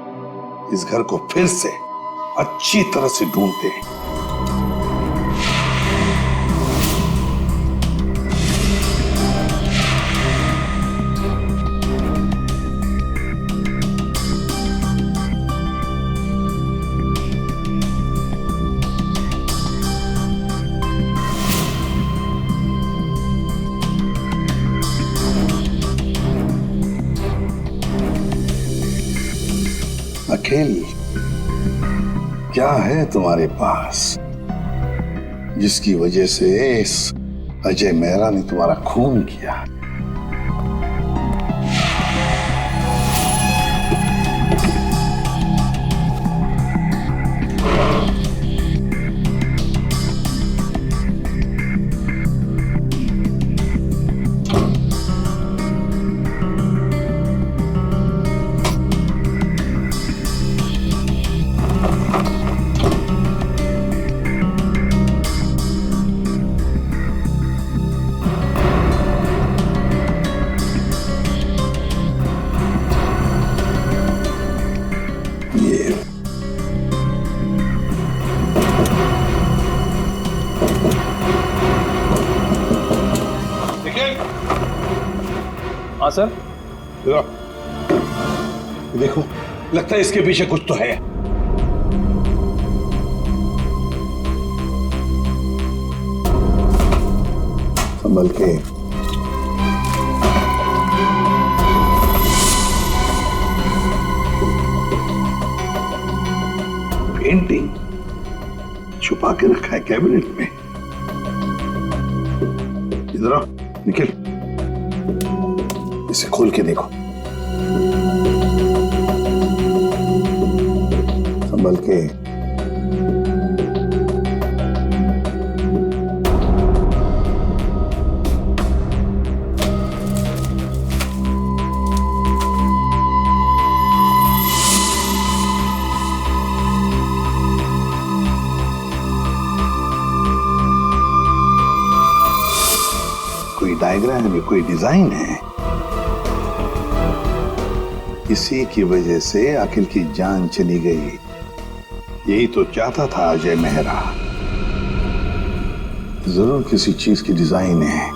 इस घर को फिर से अच्छी तरह से ढूंढते हैं। अखिल, क्या है तुम्हारे पास जिसकी वजह से इस अजय मेहरा ने तुम्हारा खून किया? हाँ सर। देखो, लगता है इसके पीछे कुछ तो है। संभल के। पेंटिंग छुपा के रखा है कैबिनेट में। इधर आओ निखिल, इसे खोल के देखो। संभल के। कोई डायग्राम है, कोई डिजाइन है। इसी की वजह से अखिल की जान चली गई। यही तो चाहता था अजय मेहरा। जरूर किसी चीज की डिजाइन है।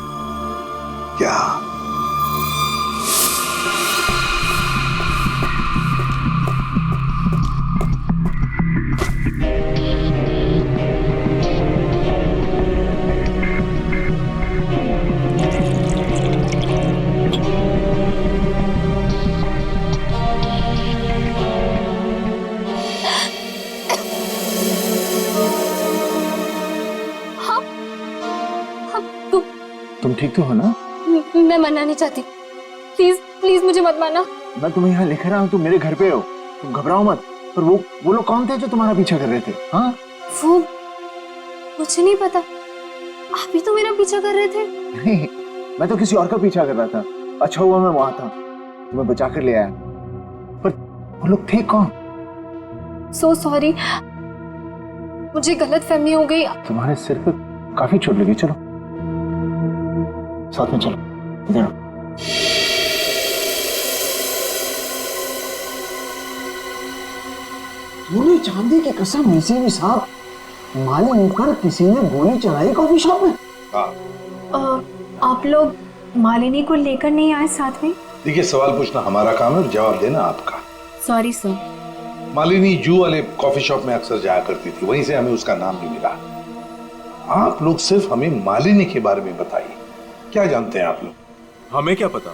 क्या? तुम ठीक तो हो ना? मैं मरना नहीं चाहती, प्लीज प्लीज मुझे मत मारना। मैं तुम्हें यहाँ लिख रहा हूँ, तुम मेरे घर पे हो, तुम घबराओ मत। पर वो लोग कौन थे जो तुम्हारा पीछा कर रहे थे? हाँ वो मुझे नहीं पता, आप ही तो मेरा पीछा कर रहे थे। नहीं, मैं तो किसी और का पीछा कर रहा था। अच्छा हुआ मैं वहां था, तुम्हें बचा कर ले आया। पर वो लोग थे कौन? सो सॉरी, मुझे गलत फहमी हो गई। तुम्हारे सिर पे काफी चोट लगी। चलो साथ में चलो। इधर तूने चांदी की कसम नसीब साहब, मालिनी पर किसी ने गोली चलाई कॉफी शॉप में? आप लोग मालिनी को लेकर नहीं आए साथ में? देखिए, सवाल पूछना हमारा काम है और जवाब देना आपका। Sorry sir. मालिनी जू वाले कॉफी शॉप में अक्सर जाया करती थी, वहीं से हमें उसका नाम भी मिला। आप लोग सिर्फ हमें मालिनी के बारे में बताइए, क्या जानते हैं आप लोग? हमें क्या पता,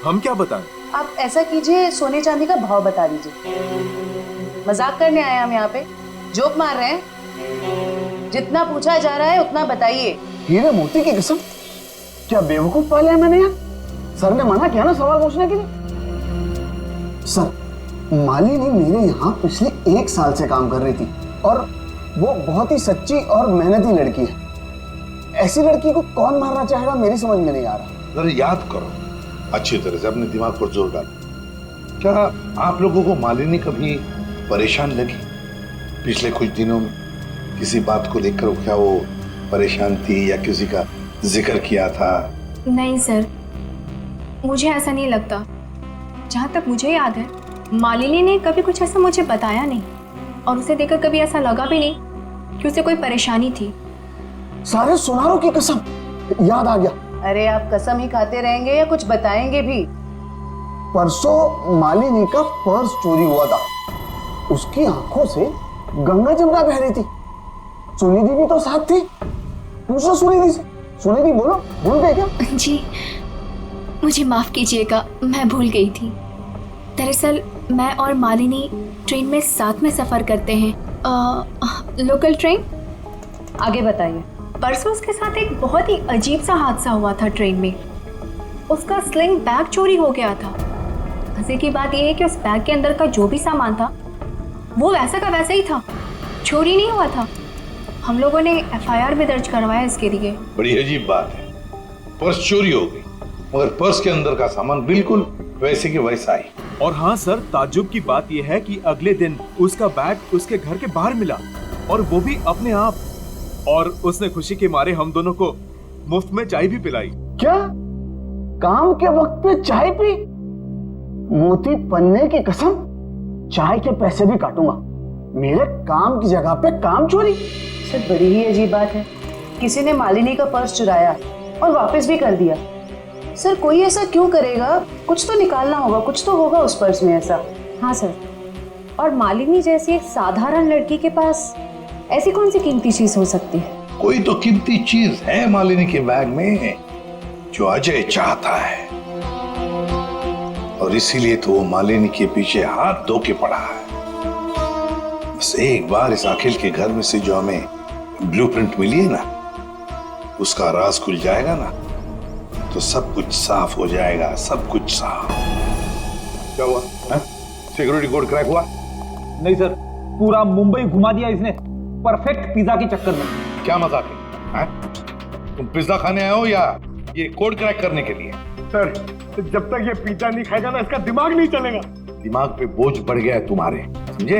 हम क्या बताएं? आप ऐसा कीजिए, सोने चांदी का भाव बता दीजिए। मजाक करने आए हम यहाँ पे, जोक मार रहे हैं। जितना पूछा जा रहा है उतना बताइए। हीरे मोती की कसम, क्या बेवकूफ पाला है मैंने यार? सर ने मना किया ना सवाल पूछने के लिए। सर, मालिनी मेरे यहाँ पिछले 1 साल से काम कर रही थी और वो बहुत ही सच्ची और मेहनती लड़की है। ऐसी लड़की को कौन मारना चाहेगा, मेरी समझ में नहीं आ रहा। जरा याद करो अच्छी तरह से, अपने दिमाग पर जोर डालो। क्या आप लोगों को मालिनी कभी परेशान लगी पिछले कुछ दिनों में? किसी बात को लेकर क्या वो परेशान थी या किसी का जिक्र किया था? नहीं सर, मुझे ऐसा नहीं लगता। जहाँ तक मुझे याद है, मालिनी ने कभी कुछ ऐसा मुझे बताया नहीं और उसे देखकर कभी ऐसा लगा भी नहीं कि उसे कोई परेशानी थी। सारे सुनारों की कसम, याद आ गया। अरे आप कसम ही खाते रहेंगे या कुछ बताएंगे भी? परसों मालिनी का पर्स चोरी हुआ था। उसकी आंखों से गंगा जमुना बह रही थी। सुनिधि भी तो साथ थी। पूछो सुनिधि से। सुनिधि बोलो, भूल गए क्या? जी मुझे माफ कीजिएगा, मैं भूल गई थी। दरअसल मैं और मालिनी ट्रेन में साथ में सफर करते हैं, लोकल ट्रेन। आगे बताइए। परसों उसके साथ एक बहुत ही अजीब सा हादसा हुआ था ट्रेन में। उसका स्लिंग बैग चोरी हो गया था। मजे की बात यह है कि उस बैग के अंदर का जो भी सामान था वो वैसा का वैसा ही था, चोरी नहीं हुआ था। हम लोगों ने FIR भी दर्ज करवाया इसके लिए। बड़ी अजीब बात है, पर्स चोरी हो गई मगर पर्स के अंदर का सामान बिल्कुल वैसे के वैसा ही। और हाँ सर, ताज्जुब की बात यह है कि अगले दिन उसका बैग उसके घर के बाहर मिला और वो भी अपने आप। और उसने खुशी के मारे हम दोनों को मुफ्त में चाय भी पिलाई। क्या? काम के वक्त पे चाय पी? मोती पन्ने की कसम, चाय के पैसे भी काटूंगा। मेरे काम की जगह पे काम चोरी। सर बड़ी ही अजीब बात है, किसी ने मालिनी का पर्स चुराया और वापस भी कर दिया। सर कोई ऐसा क्यों करेगा? कुछ तो निकालना होगा, कुछ तो होगा उस पर्स में ऐसा। हाँ सर, और मालिनी जैसी एक साधारण लड़की के पास ऐसी कौन सी कीमती चीज हो सकती है? कोई तो कीमती चीज है मालिनी के बैग में जो अजय चाहता है और इसीलिए तो वो मालिनी के पीछे हाथ धो के पड़ा है। बस एक बार इस अखिल के घर में से जो हमें ब्लूप्रिंट मिली है ना, उसका राज खुल जाएगा ना तो सब कुछ साफ हो जाएगा, सब कुछ साफ। क्या हुआ? सिक्योरिटी कोड क्रैक हुआ? नहीं सर, पूरा मुंबई घुमा दिया इसने परफेक्ट पिज्जा के चक्कर में। क्या मजाक है? तुम पिज्जा खाने आए हो या ये कोड क्रैक करने के लिए? सर जब तक ये पिज्जा नहीं खाएगा ना इसका दिमाग नहीं चलेगा। दिमाग पे बोझ बढ़ गया है तुम्हारे, समझे?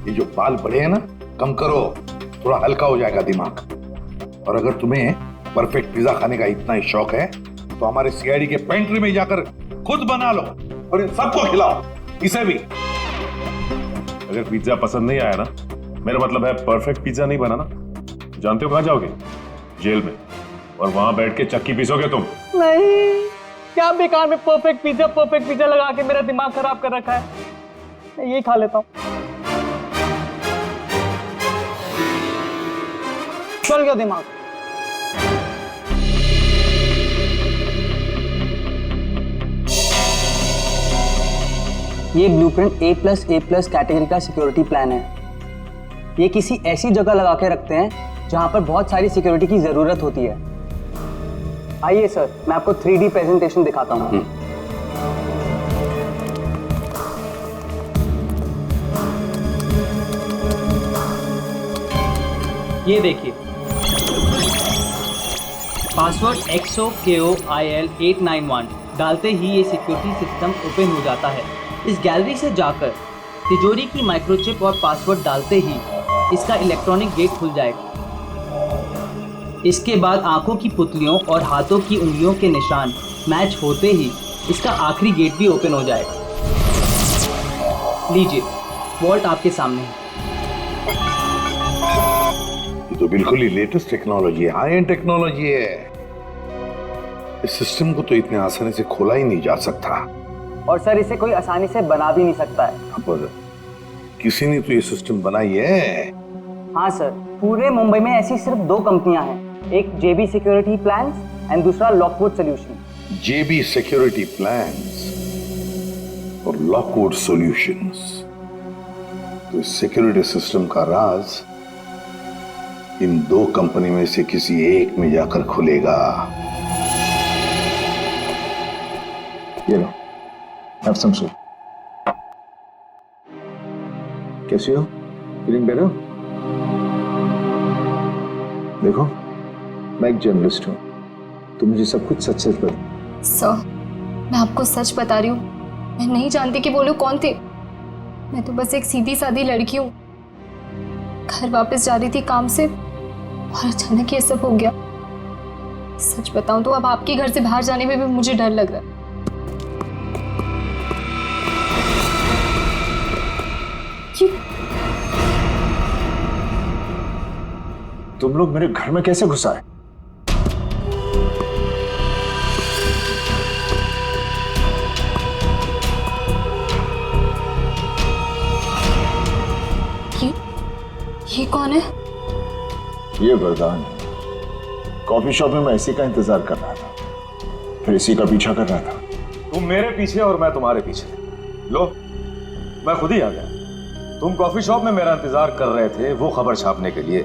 ये जो बाल बढ़े हैं ना, कम करो, थोड़ा हल्का हो जाएगा दिमाग। और अगर तुम्हें परफेक्ट पिज्जा खाने का इतना ही शौक है तो हमारे CID के पेंट्री में जाकर खुद बना लो और इन सबको खिलाओ, इसे भी। अगर पिज्जा पसंद नहीं आया ना, मेरा मतलब है परफेक्ट पिज्जा नहीं बना ना, जानते हो कहां जाओगे? जेल में, और वहां बैठ के चक्की पीसोगे तुम। नहीं, क्या बेकार में परफेक्ट पिज्जा लगा के मेरा दिमाग खराब कर रखा है। मैं यही खा लेता हूँ। चल गया दिमाग। ये ब्लूप्रिंट A+A+ कैटेगरी का सिक्योरिटी प्लान है। ये किसी ऐसी जगह लगा के रखते हैं जहां पर बहुत सारी सिक्योरिटी की जरूरत होती है। आइए सर, मैं आपको 3D प्रेजेंटेशन दिखाता हूं। ये देखिए, पासवर्ड XOKOIL891 डालते ही ये सिक्योरिटी सिस्टम ओपन हो जाता है। इस गैलरी से जाकर तिजोरी की माइक्रोचिप और पासवर्ड डालते ही इसका इलेक्ट्रॉनिक गेट खुल जाएगा। इसके बाद आंखों की पुतलियों और हाथों की उंगलियों के निशान मैच होते ही इसका आखिरी गेट भी ओपन हो जाएगा। लीजिए, वॉल्ट आपके सामने है। ये तो बिल्कुल ही लेटेस्ट टेक्नोलॉजी है, हाई एंड टेक्नोलॉजी है। इस सिस्टम को तो इतने आसानी से खोला ही नहीं जा सकता। और सर, इसे कोई आसानी से बना भी नहीं सकता है। पर किसी ने तो ये सिस्टम बनाई है। हाँ सर, पूरे मुंबई में ऐसी सिर्फ 2 कंपनियां हैं, एक JB सिक्योरिटी प्लान्स एंड दूसरा Lockwood solution. JB security plans और लॉकवुड सॉल्यूशंस। तो इस सिक्योरिटी सिस्टम का राज इन 2 कंपनी में से किसी एक में जाकर खुलेगा। ये लो, have some soup. कैसी हो? Feeling better? देखो, मैं एक जर्नलिस्ट हूँ, तो मुझे सब कुछ सच सच बता। सर, मैं आपको सच बता रही हूँ, मैं नहीं जानती कि वो लोग कौन थे। मैं तो बस एक सीधी सादी लड़की हूँ, घर वापस जा रही थी काम से और अचानक ये सब हो गया। सच बताऊं तो अब आपके घर से बाहर जाने में भी मुझे डर लग रहा है। तुम लोग मेरे घर में कैसे घुस आए? ये कौन है? ये वरदान है। कॉफी शॉप में मैं इसी का इंतजार कर रहा था, फिर इसी का पीछा कर रहा था। तुम मेरे पीछे और मैं तुम्हारे पीछे। लो, मैं खुद ही आ गया। तुम कॉफी शॉप में मेरा इंतजार कर रहे थे वो खबर छापने के लिए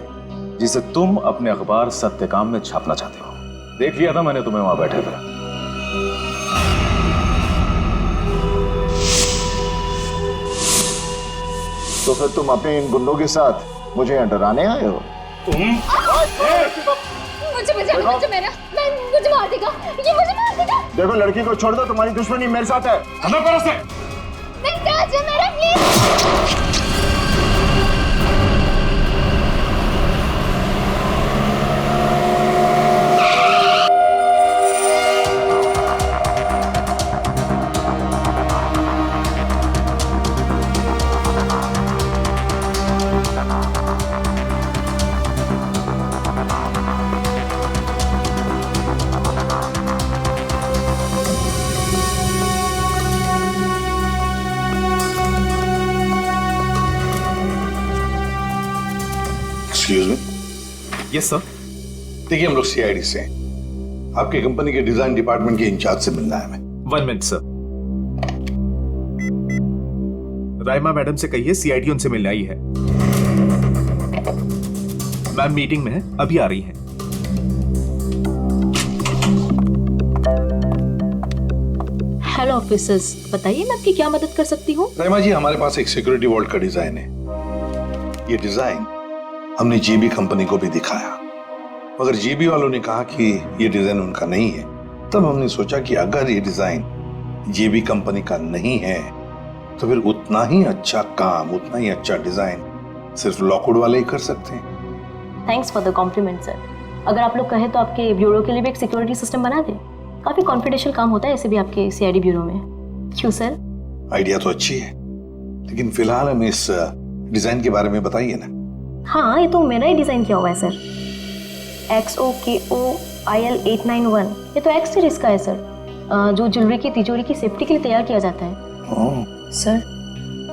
जिसे तुम अपने अखबार सत्यकाम में छापना चाहते हो। देख लिया था मैंने तुम्हें वहां बैठे थे। तो फिर तुम अपने इन गुंडों के साथ मुझे यहाँ डराने आए हो? मुझे मार देगा, ये मुझे मार देगा। देखो, लड़की को छोड़ दो, तुम्हारी दुश्मनी मेरे साथ है। हमें करो से। नहीं ताज, मेरा please. Excuse me. Yes sir. देखिए, हम लोग सीआईडी से हैं। आपकी कंपनी के डिजाइन डिपार्टमेंट के इंचार्ज से मिलना है हमें। 1 मिनट सर। राइमा मैडम से कहिए सीआईडी उनसे मिलने आई है। मैम मीटिंग में है, अभी आ रही है। हेलो ऑफिसर्स, बताइए मैं आपकी क्या मदद कर सकती हूँ? राइमा जी, हमारे पास एक सिक्योरिटी वॉल्ट का डिजाइन है। ये डिजाइन हमने जीबी कंपनी को भी दिखाया, मगर जीबी वालों ने कहा कि ये डिजाइन उनका नहीं है। तब हमने सोचा कि अगर ये डिजाइन जीबी कंपनी का नहीं है तो फिर उतना ही अच्छा काम, उतना ही अच्छा डिजाइन सिर्फ लॉकवुड वाले ही कर सकते हैं। Thanks for the compliment sir. अगर आप लोग कहें तो आपके ब्यूरो के लिए भी एक सिक्योरिटी सिस्टम बना दें। काफी कॉन्फिडेंशियल काम होता है ऐसे भी आपके सीआईडी ब्यूरो में। क्यों सर? आइडिया तो अच्छी है, लेकिन फिलहाल हमें इस डिजाइन के बारे में बताइए ना। हाँ, ये तो मेरा ही डिजाइन किया हुआ है सर। XOKOIL891, ये तो एक्स सीरीज का है सर, जो ज्वेलरी की तिजोरी की सेफ्टी के लिए तैयार किया जाता है। सर,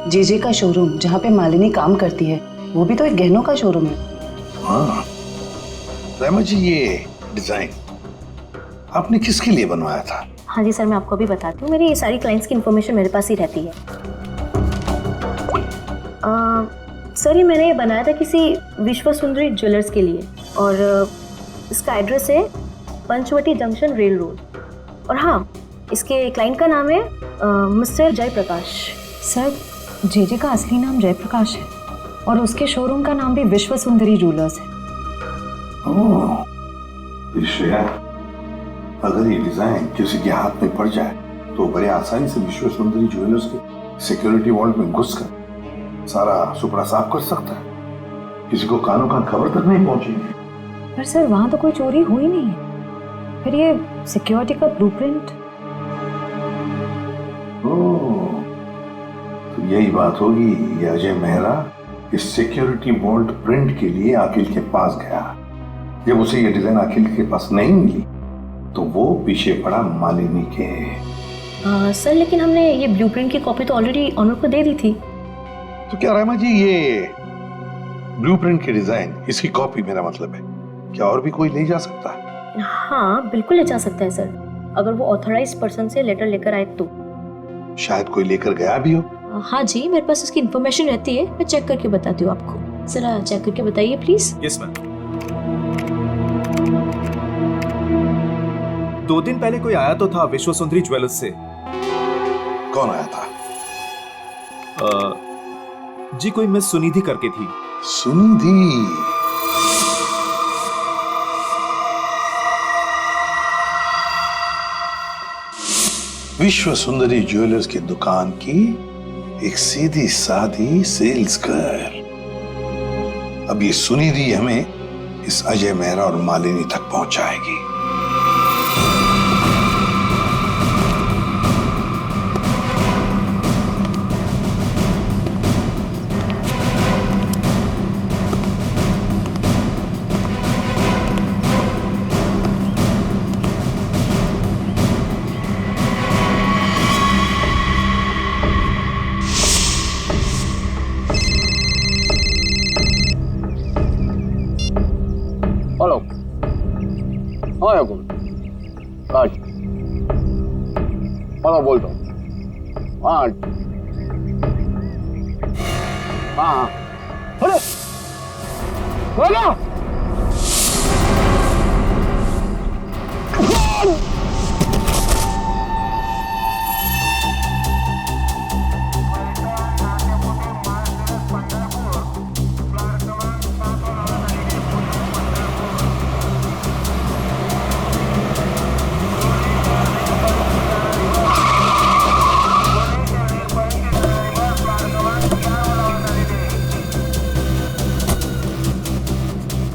जेजे का शोरूम जहाँ पे मालिनी काम करती है वो भी तो एक गहनों का शोरूम है। हाँ राइमा जी, ये डिजाइन आपने किसके लिए बनवाया था? हाँ जी सर, मैं आपको अभी बताती हूँ। मेरी सारी क्लाइंट्स की इन्फॉर्मेशन मेरे पास ही रहती है। सर, ये मैंने बनाया था किसी विश्व सुंदरी ज्वेलर्स के लिए, और इसका एड्रेस है पंचवटी जंक्शन रेल रोड। और हाँ, इसके क्लाइंट का नाम है मिस्टर जयप्रकाश। सर, जेजे का असली नाम जयप्रकाश है और उसके शोरूम का नाम भी विश्व सुंदरी ज्वेलर्स है। श्रेया, अगर ये डिजाइन किसी के हाथ में पड़ जाए तो बड़े आसानी से विश्व सुंदरी ज्वेलर्स के सिक्योरिटी वॉल्ट में घुसकर सारा सुपड़ा साफ कर सकता है। किसी को कानों कान खबर तक नहीं पहुंचेगी। पर सर, वहां तो कोई चोरी हुई नहीं है। फिर ये सिक्योरिटी का ब्लूप्रिंट। तो यही बात होगी, ये अजय मेहरा इस सिक्योरिटी वॉल्ट प्रिंट के लिए अखिल के पास गया। जब उसे ये डिजाइन अखिल के पास नहीं मिली तो वो पीछे पड़ा मालिनी के। सर, लेकिन हमने ये ब्लूप्रिंट की कॉपी तो ऑलरेडी ऑनर को दे दी थी। तो क्या रामा जी, ये ब्लूप्रिंट की डिजाइन, इसकी कॉपी मेरा मतलब है, क्या और भी कोई ले जा सकता है? हाँ, बिल्कुल ले जा सकता है सर, अगर वो ऑथराइज्ड पर्सन से लेटर लेकर आए तो। शायद कोई लेकर गया भी हो। हाँ जी, मेरे पास उसकी इन्फॉर्मेशन रहती है, मैं चेक करके बताती हूँ आपको। जरा चेक करके बताइए प्लीज। Yes ma'am. 2 दिन पहले कोई आया तो था विश्व सुंदरी ज्वेलर्स से, कौन आया था? जी कोई मिस सुनिधि करके थी। सुनिधि? विश्व सुंदरी ज्वेलर्स की दुकान की एक सीधी सादी सेल्स गर्ल। अब ये सुनिधि हमें इस अजय मेहरा और मालिनी तक पहुंचाएगी। हेलो। हाँ याकूब। आज। हेलो बोलता हूँ। हाँ। हाँ। अरे। बोलो।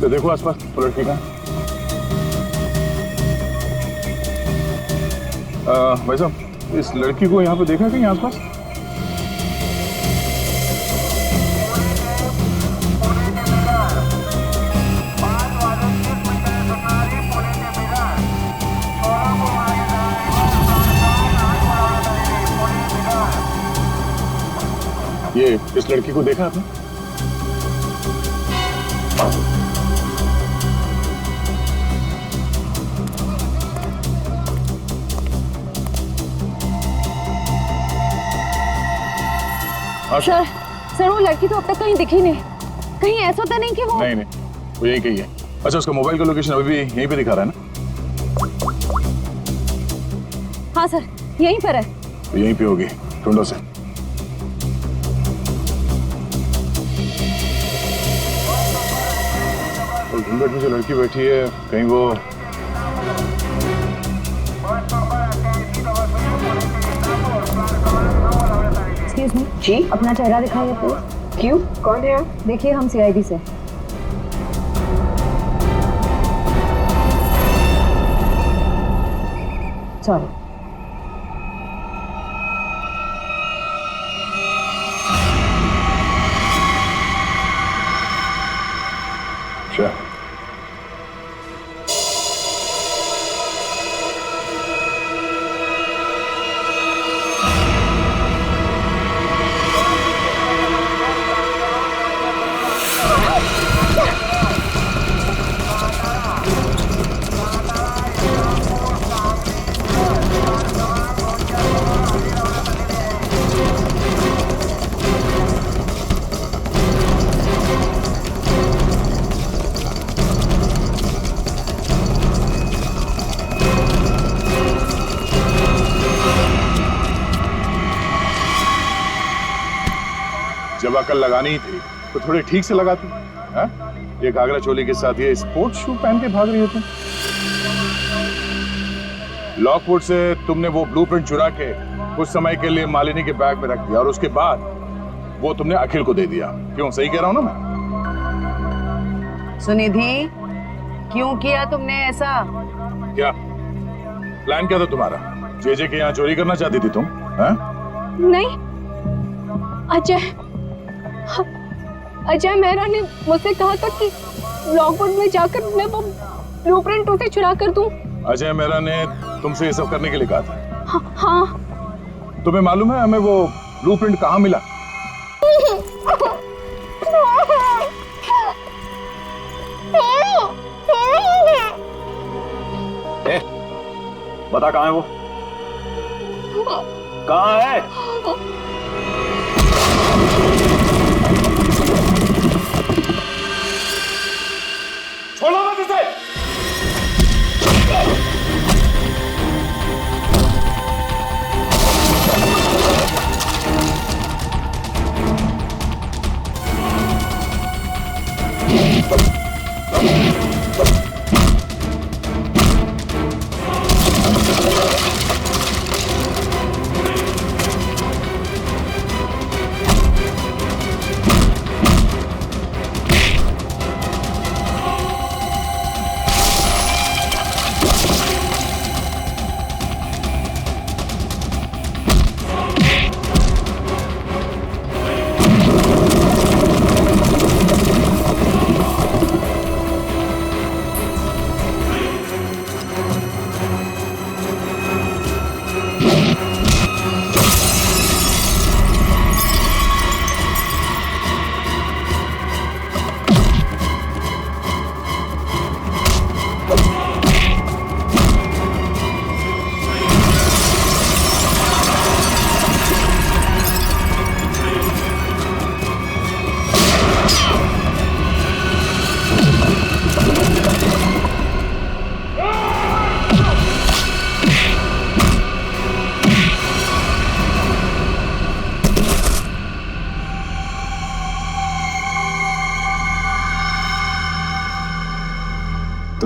तो देखो आसपास वो लड़की का। भाई साहब इस लड़की को यहाँ पे देखा है कहीं आसपास? ये इस लड़की को देखा आपने? सर वो लड़की तो अब तक कहीं दिखी नहीं। कहीं ऐसा तो नहीं कि वो नहीं वो यही कही है। अच्छा उसका मोबाइल का लोकेशन अभी भी यहीं पे दिखा रहा है ना? हाँ सर यहीं पर है। तो यहीं पे होगी, ढूंढो से। और घूंघट में जो लड़की बैठी है कहीं वो एक्सक्यूज मी जी, अपना चेहरा दिखाइए प्लीज। क्यों, कौन है आप? देखिए हम सीआईडी से। सॉरी। जब अकल लगानी ही थी तो थोड़ी ठीक से लगाती। हाँ? ये घाघरा चोली के साथ ये स्पोर्ट्स शू पहन के भाग रही हो तुम। लॉकवुड से तुमने वो ब्लूप्रिंट चुरा के कुछ समय के लिए मालिनी के बैग में रख दिया और उसके बाद वो तुमने अखिल को दे दिया। क्यों, सही कह रहा हूं ना मैं? सुनिधि, क्यों किया तुमने ऐसा? क्या प्लान क्या था तुम्हारा? जेजे के यहाँ चोरी करना चाहती थी तुम? हाँ? नहीं, अजय मेहरा ने मुझसे कहा था कि लॉकवुड में जाकर मैं वो ब्लूप्रिंट उसे चुरा कर दूं। अजय मेहरा ने तुमसे ये सब करने के लिए कहा था? हाँ। तुम्हें मालूम है हमें वो ब्लूप्रिंट कहाँ मिला? बता कहाँ है वो? कहाँ है? छोड़ो मत इसे!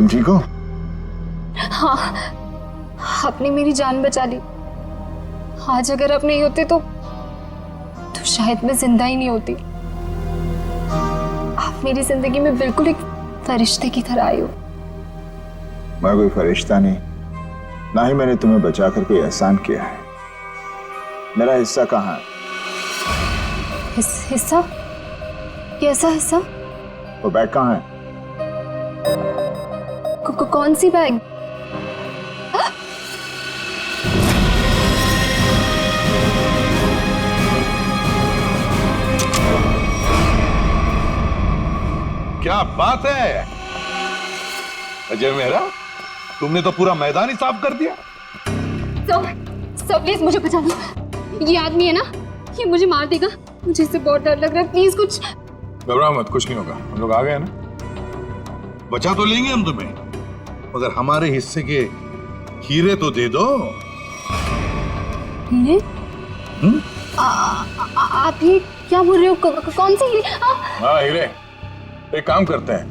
तुम ठीक हो? हाँ, आपने मेरी जान बचा ली। आज अगर आप नहीं होते तो शायद मैं जिंदा ही नहीं होती। आप मेरी जिंदगी में बिल्कुल एक फरिश्ते की तरह आई हो। मैं कोई फरिश्ता नहीं, ना ही मैंने तुम्हें बचाकर कोई एहसान किया है। मेरा हिस्सा कहाँ है? हिस्सा? कैसा हिस्सा? वो बैग कहाँ है? कौन सी बैग? क्या बात है अजय मेहरा, तुमने तो पूरा मैदान ही साफ कर दिया। सब प्लीज मुझे बचा लो। ये आदमी है ना, ये मुझे मार देगा। मुझे इससे बहुत डर लग रहा है। प्लीज कुछ। घबराओ मत, कुछ नहीं होगा। हम लोग आ गए ना। बचा तो लेंगे हम तुम्हें, मगर हमारे हिस्से के हीरे तो दे दो। हीरे? आप ये क्या बोल रहे हो? कौन से हीरे? हाँ हीरे। एक काम करते हैं,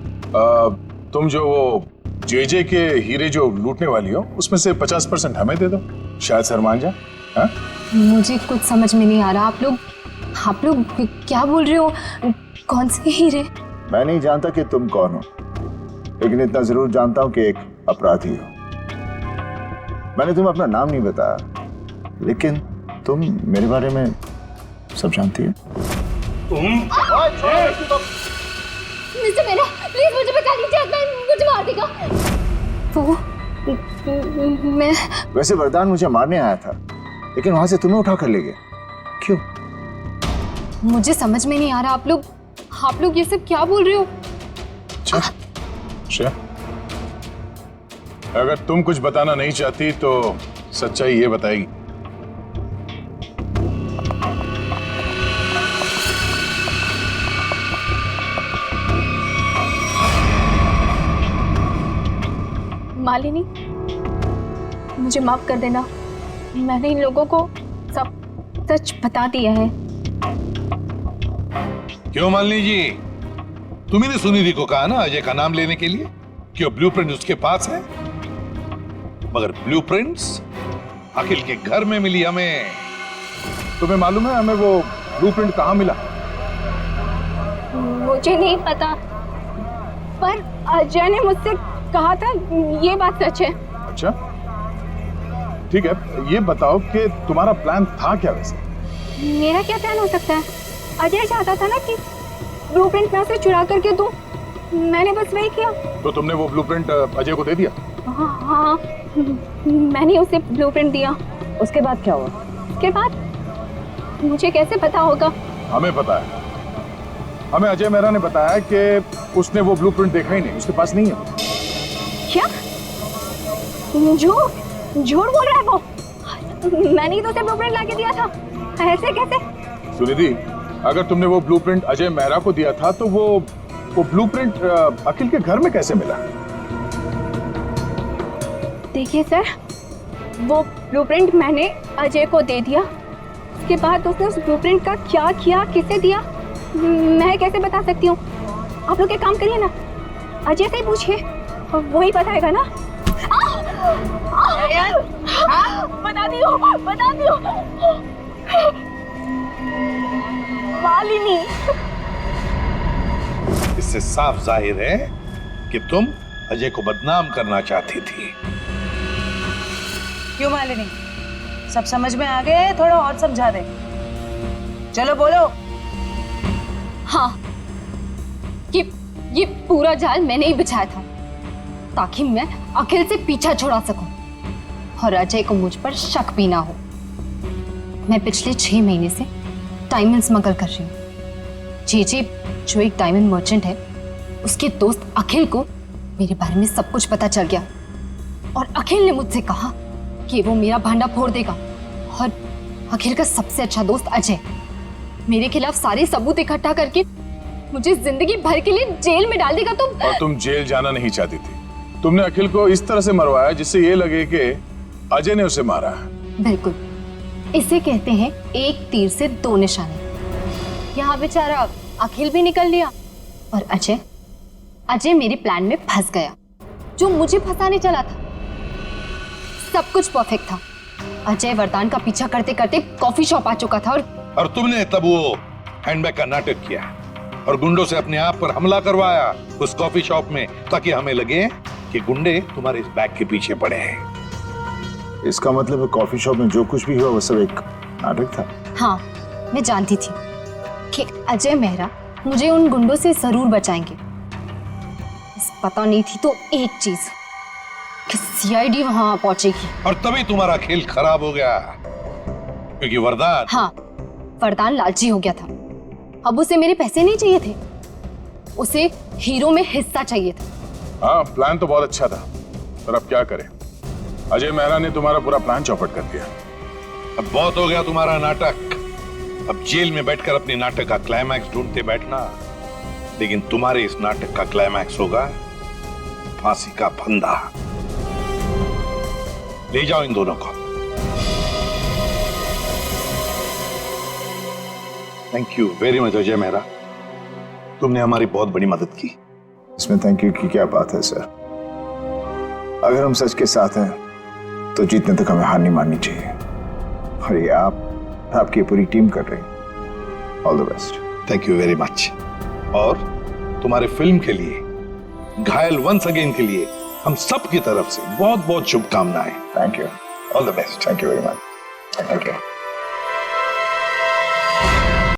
तुम जो वो जेजे के हीरे जो लूटने वाली हो उसमें से 50% हमें दे दो, शायद सर मान जाए। हाँ? मुझे कुछ समझ में नहीं आ रहा। आप लोग क्या बोल रहे हो? कौन से हीरे? मैं नहीं जानता कि तुम कौन हो, लेकिन इतना जरूर जानता हूं कि एक अपराधी हो। मैंने तुम्हें अपना नाम नहीं बताया, लेकिन तुम मेरे बारे में सब जानती है। मिस्टर मेरा, प्लीज मुझे बचा लीजिए, मुझे मार देगा वो। मैं वैसे वरदान मुझे मारने आया था, लेकिन वहां से तुम्हें उठा कर ले गया। क्यों? मुझे समझ में नहीं आ रहा। आप लोग ये सब क्या बोल रहे हो? अच्छा, अगर तुम कुछ बताना नहीं चाहती तो सच्चाई ये बताएगी। मालिनी, मुझे माफ कर देना। मैंने इन लोगों को सब सच बता दिया है। क्यों मालिनी जी, तुम्ही ने सुनिधि को कहा ना अजय का नाम लेने के लिए कि वो ब्लूप्रिंट उसके पास है, मगर ब्लूप्रिंट्स अखिल के घर में मिली हमें। तुम्हें मालूम है हमें वो ब्लूप्रिंट कहाँ मिला? मुझे नहीं पता, पर अजय ने मुझसे कहा था। ये बात सच है। अच्छा ठीक है, ये बताओ कि तुम्हारा प्लान था क्या वैसे? मेरा क्या प्लान हो सकता है? अजय चाहता था ना कि ब्लूप्रिंट मैं उसे चुरा करके दूं। मैंने बस वही किया। तो तुमने वो ब्लूप्रिंट अजय को दे दिया? हाँ, मैंने उसे ब्लूप्रिंट दिया। उसके बाद क्या हुआ? उसके बाद मुझे कैसे पता होगा? हमें पता है। हमें अजय मेहरा ने बताया कि उसने वो ब्लूप्रिंट देखा ही नहीं, उसके पास नहीं है। क्या? झूठ बोल रहा है वो। मैंने ही तो उसे ब्लूप्रिंट लाके दिया था। ऐसे कैसे? सुनिधि, अगर तुमने वो ब्लूप्रिंट अजय मेहरा को दिया था तो वो ब्लूप्रिंट अखिल के घर में कैसे मिला? देखिए सर, वो ब्लूप्रिंट मैंने अजय को दे दिया। उसके बाद उसने उस ब्लूप्रिंट का क्या किया, किसे दिया, मैं कैसे बता सकती हूँ? आप लोग एक काम करिए ना, अजय से ही पूछिए, वो ही बताएगा ना। बता दियो। मालिनी, इससे साफ जाहिर है कि तुम अजय को बदनाम करना चाहती थी। क्यों मालिनी, सब समझ में आ गए? थोड़ा और समझा दे। चलो बोलो। हाँ, ये पूरा जाल मैंने ही बिछाया था ताकि मैं अखिल से पीछा छुड़ा सकूं और अजय को मुझ पर शक भी ना हो। मैं पिछले 6 महीने से डायमंड स्मगल कर रही हूँ। जेजे जो एक डायमंड मर्चेंट है, उसके दोस्त अखिल को मेरे बारे में सब कुछ पता चल गया और अखिल ने मुझसे कहा कि वो मेरा भांडा फोड़ देगा। और अखिल का सबसे अच्छा दोस्त अजय मेरे खिलाफ सारे सबूत इकट्ठा करके मुझे जिंदगी भर के लिए जेल में डाल देगा। और तुम जेल जाना नहीं चाहती थी। तुमने अखिल को इस तरह से मरवाया जिससे ये लगे कि अजय ने उसे मारा है। बिल्कुल, इसे कहते हैं एक तीर से 2 निशाने। यहाँ बेचारा अखिल भी निकल लिया और अजय मेरे प्लान में फंस गया। जो मुझे फंसाने चला था। सब कुछ परफेक्ट था। अजय वरदान का पीछा करते करते कॉफी शॉप आ चुका था और तुमने तब वो हैंडबैग का नाटक किया और गुंडों से अपने आप पर हमला करवाया उस कॉफी शॉप में, ताकि हमें लगे कि गुंडे तुम्हारे इस बैग के पीछे पड़े हैं। इसका मतलब कॉफी शॉप में जो कुछ भी हुआ वो सब एक नाटक था। हाँ, मैं जानती थी कि अजय मेहरा मुझे उन गुंडों से जरूर बचाएंगे। बस पता नहीं थी तो एक चीज कि सीआईडी वहां पहुंचेगी। और तभी तुम्हारा खेल खराब हो गया, क्योंकि वरदान। हाँ, वरदान लालची हो गया था। अब उसे मेरे पैसे नहीं चाहिए थे, उसे हीरो में हिस्सा चाहिए था। हाँ, प्लान तो बहुत अच्छा था, पर अब क्या करें? अजय मेहरा ने तुम्हारा पूरा प्लान चौपट कर दिया। अब बहुत हो गया तुम्हारा नाटक। अब जेल में बैठकर अपने नाटक का क्लाइमैक्स ढूंढते बैठना, लेकिन तुम्हारे इस नाटक का क्लाइमैक्स होगा फांसी का फंदा। ले जाओ इन दोनों को। Thank you very much Ajay Mehra, तुमने हमारी बहुत बड़ी मदद की। इसमें थैंक यू की क्या बात है सर? अगर हम सच के साथ हैं तो जीतने तक हमें हार नहीं माननी चाहिए। और ये आपकी पूरी टीम कर रही है। All the best. Thank you very much. और तुम्हारे फिल्म के लिए, घायल वंस अगेन के लिए हम सब की तरफ से बहुत बहुत शुभकामनाएं। Thank you. All the best. Thank you very much. Thank you.